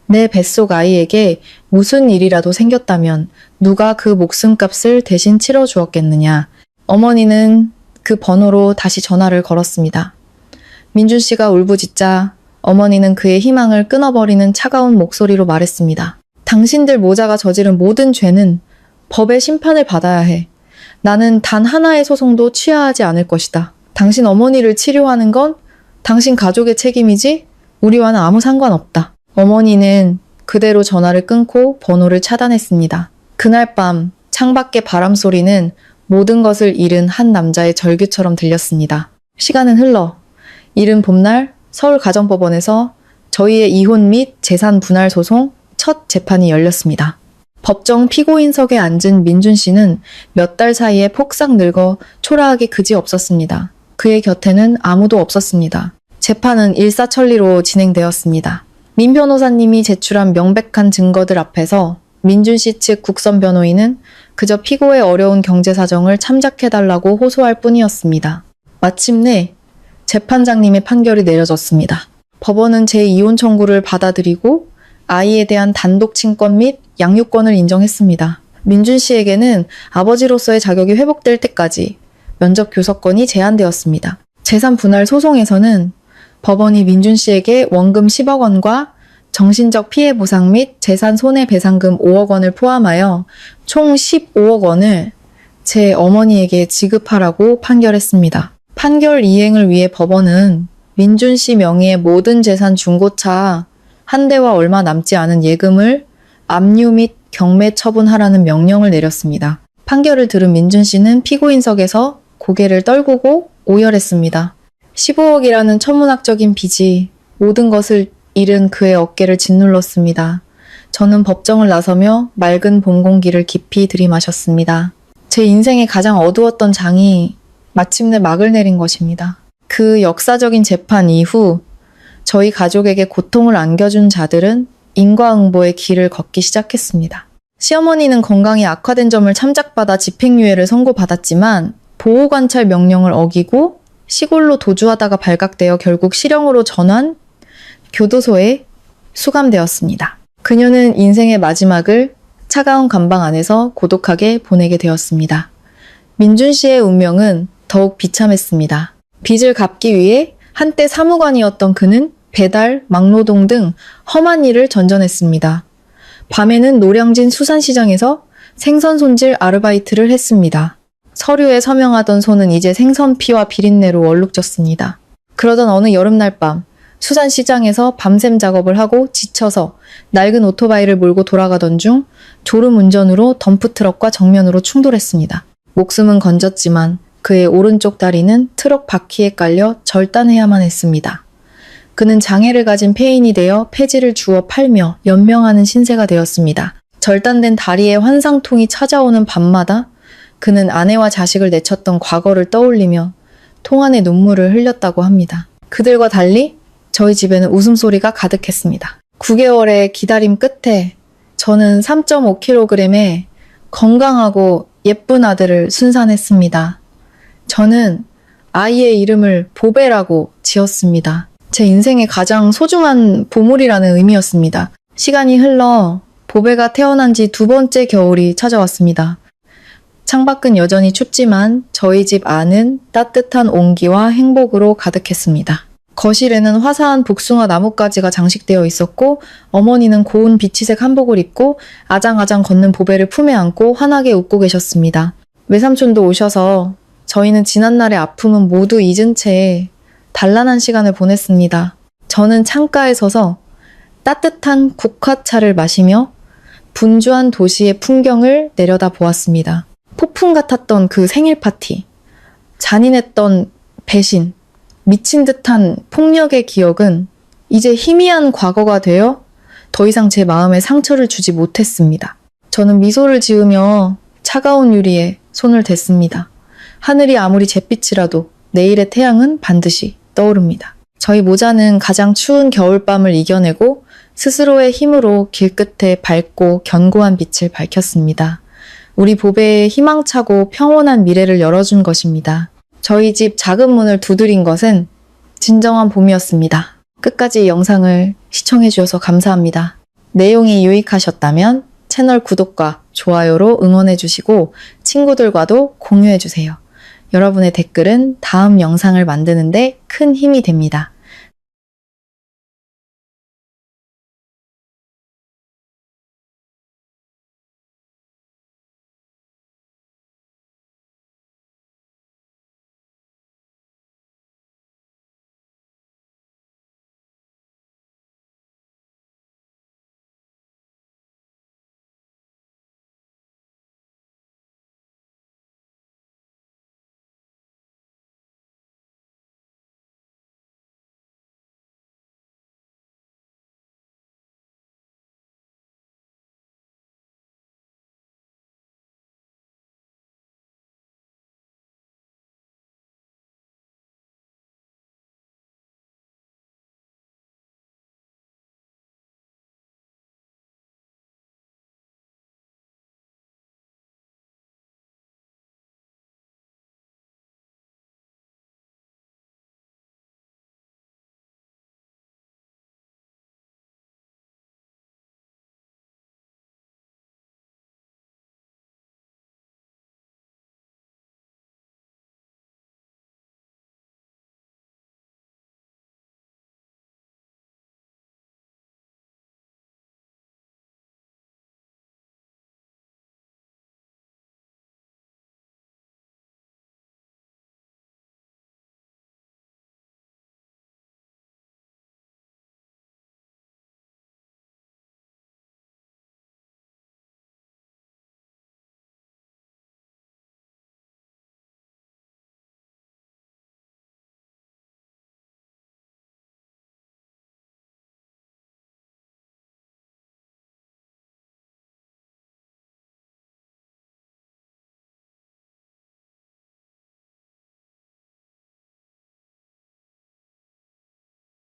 내 뱃속 아이에게 무슨 일이라도 생겼다면 누가 그 목숨값을 대신 치러주었겠느냐. 어머니는 그 번호로 다시 전화를 걸었습니다. 민준 씨가 울부짖자 어머니는 그의 희망을 끊어버리는 차가운 목소리로 말했습니다. 당신들 모자가 저지른 모든 죄는 법의 심판을 받아야 해. 나는 단 하나의 소송도 취하하지 않을 것이다. 당신 어머니를 치료하는 건 당신 가족의 책임이지 우리와는 아무 상관없다. 어머니는 그대로 전화를 끊고 번호를 차단했습니다. 그날 밤 창밖의 바람 소리는 모든 것을 잃은 한 남자의 절규처럼 들렸습니다. 시간은 흘러 이른 봄날 서울가정법원에서 저희의 이혼 및 재산 분할 소송 첫 재판이 열렸습니다. 법정 피고인석에 앉은 민준 씨는 몇 달 사이에 폭삭 늙어 초라하기 그지없었습니다. 그의 곁에는 아무도 없었습니다. 재판은 일사천리로 진행되었습니다. 민 변호사님이 제출한 명백한 증거들 앞에서 민준 씨 측 국선 변호인은 그저 피고의 어려운 경제 사정을 참작해달라고 호소할 뿐이었습니다. 마침내 재판장님의 판결이 내려졌습니다. 법원은 제2혼 청구를 받아들이고 아이에 대한 단독 친권 및 양육권을 인정했습니다. 민준 씨에게는 아버지로서의 자격이 회복될 때까지 면접 교섭권이 제한되었습니다. 재산 분할 소송에서는 법원이 민준 씨에게 원금 10억 원과 정신적 피해 보상 및 재산 손해배상금 5억 원을 포함하여 총 15억 원을 제 어머니에게 지급하라고 판결했습니다. 판결 이행을 위해 법원은 민준 씨 명의의 모든 재산 중고차 한 대와 얼마 남지 않은 예금을 압류 및 경매 처분하라는 명령을 내렸습니다. 판결을 들은 민준 씨는 피고인석에서 고개를 떨구고 오열했습니다. 15억이라는 천문학적인 빚이 모든 것을 잃은 그의 어깨를 짓눌렀습니다. 저는 법정을 나서며 맑은 봄 공기를 깊이 들이마셨습니다. 제 인생의 가장 어두웠던 장이 마침내 막을 내린 것입니다. 그 역사적인 재판 이후 저희 가족에게 고통을 안겨준 자들은 인과응보의 길을 걷기 시작했습니다. 시어머니는 건강이 악화된 점을 참작받아 집행유예를 선고받았지만 보호관찰 명령을 어기고 시골로 도주하다가 발각되어 결국 실형으로 전환 교도소에 수감되었습니다. 그녀는 인생의 마지막을 차가운 감방 안에서 고독하게 보내게 되었습니다. 민준 씨의 운명은 더욱 비참했습니다. 빚을 갚기 위해 한때 사무관이었던 그는 배달, 막노동 등 험한 일을 전전했습니다. 밤에는 노량진 수산시장에서 생선 손질 아르바이트를 했습니다. 서류에 서명하던 손은 이제 생선피와 비린내로 얼룩졌습니다. 그러던 어느 여름날 밤, 수산시장에서 밤샘 작업을 하고 지쳐서 낡은 오토바이를 몰고 돌아가던 중 졸음 운전으로 덤프트럭과 정면으로 충돌했습니다. 목숨은 건졌지만 그의 오른쪽 다리는 트럭 바퀴에 깔려 절단해야만 했습니다. 그는 장애를 가진 폐인이 되어 폐지를 주워 팔며 연명하는 신세가 되었습니다. 절단된 다리에 환상통이 찾아오는 밤마다 그는 아내와 자식을 내쳤던 과거를 떠올리며 통 안에 눈물을 흘렸다고 합니다. 그들과 달리 저희 집에는 웃음소리가 가득했습니다. 9개월의 기다림 끝에 저는 3.5kg의 건강하고 예쁜 아들을 순산했습니다. 저는 아이의 이름을 보배라고 지었습니다. 제 인생의 가장 소중한 보물이라는 의미였습니다. 시간이 흘러 보배가 태어난 지 2번째 겨울이 찾아왔습니다. 창밖은 여전히 춥지만 저희 집 안은 따뜻한 온기와 행복으로 가득했습니다. 거실에는 화사한 복숭아 나뭇가지가 장식되어 있었고 어머니는 고운 비치색 한복을 입고 아장아장 걷는 보배를 품에 안고 환하게 웃고 계셨습니다. 외삼촌도 오셔서 저희는 지난날의 아픔은 모두 잊은 채 단란한 시간을 보냈습니다. 저는 창가에 서서 따뜻한 국화차를 마시며 분주한 도시의 풍경을 내려다 보았습니다. 폭풍 같았던 그 생일 파티, 잔인했던 배신, 미친 듯한 폭력의 기억은 이제 희미한 과거가 되어 더 이상 제 마음에 상처를 주지 못했습니다. 저는 미소를 지으며 차가운 유리에 손을 댔습니다. 하늘이 아무리 잿빛이라도 내일의 태양은 반드시 떠오릅니다. 저희 모자는 가장 추운 겨울밤을 이겨내고 스스로의 힘으로 길끝에 밝고 견고한 빛을 밝혔습니다. 우리 보배의 희망차고 평온한 미래를 열어준 것입니다. 저희 집 작은 문을 두드린 것은 진정한 봄이었습니다. 끝까지 영상을 시청해주셔서 감사합니다. 내용이 유익하셨다면 채널 구독과 좋아요로 응원해주시고 친구들과도 공유해주세요. 여러분의 댓글은 다음 영상을 만드는데 큰 힘이 됩니다.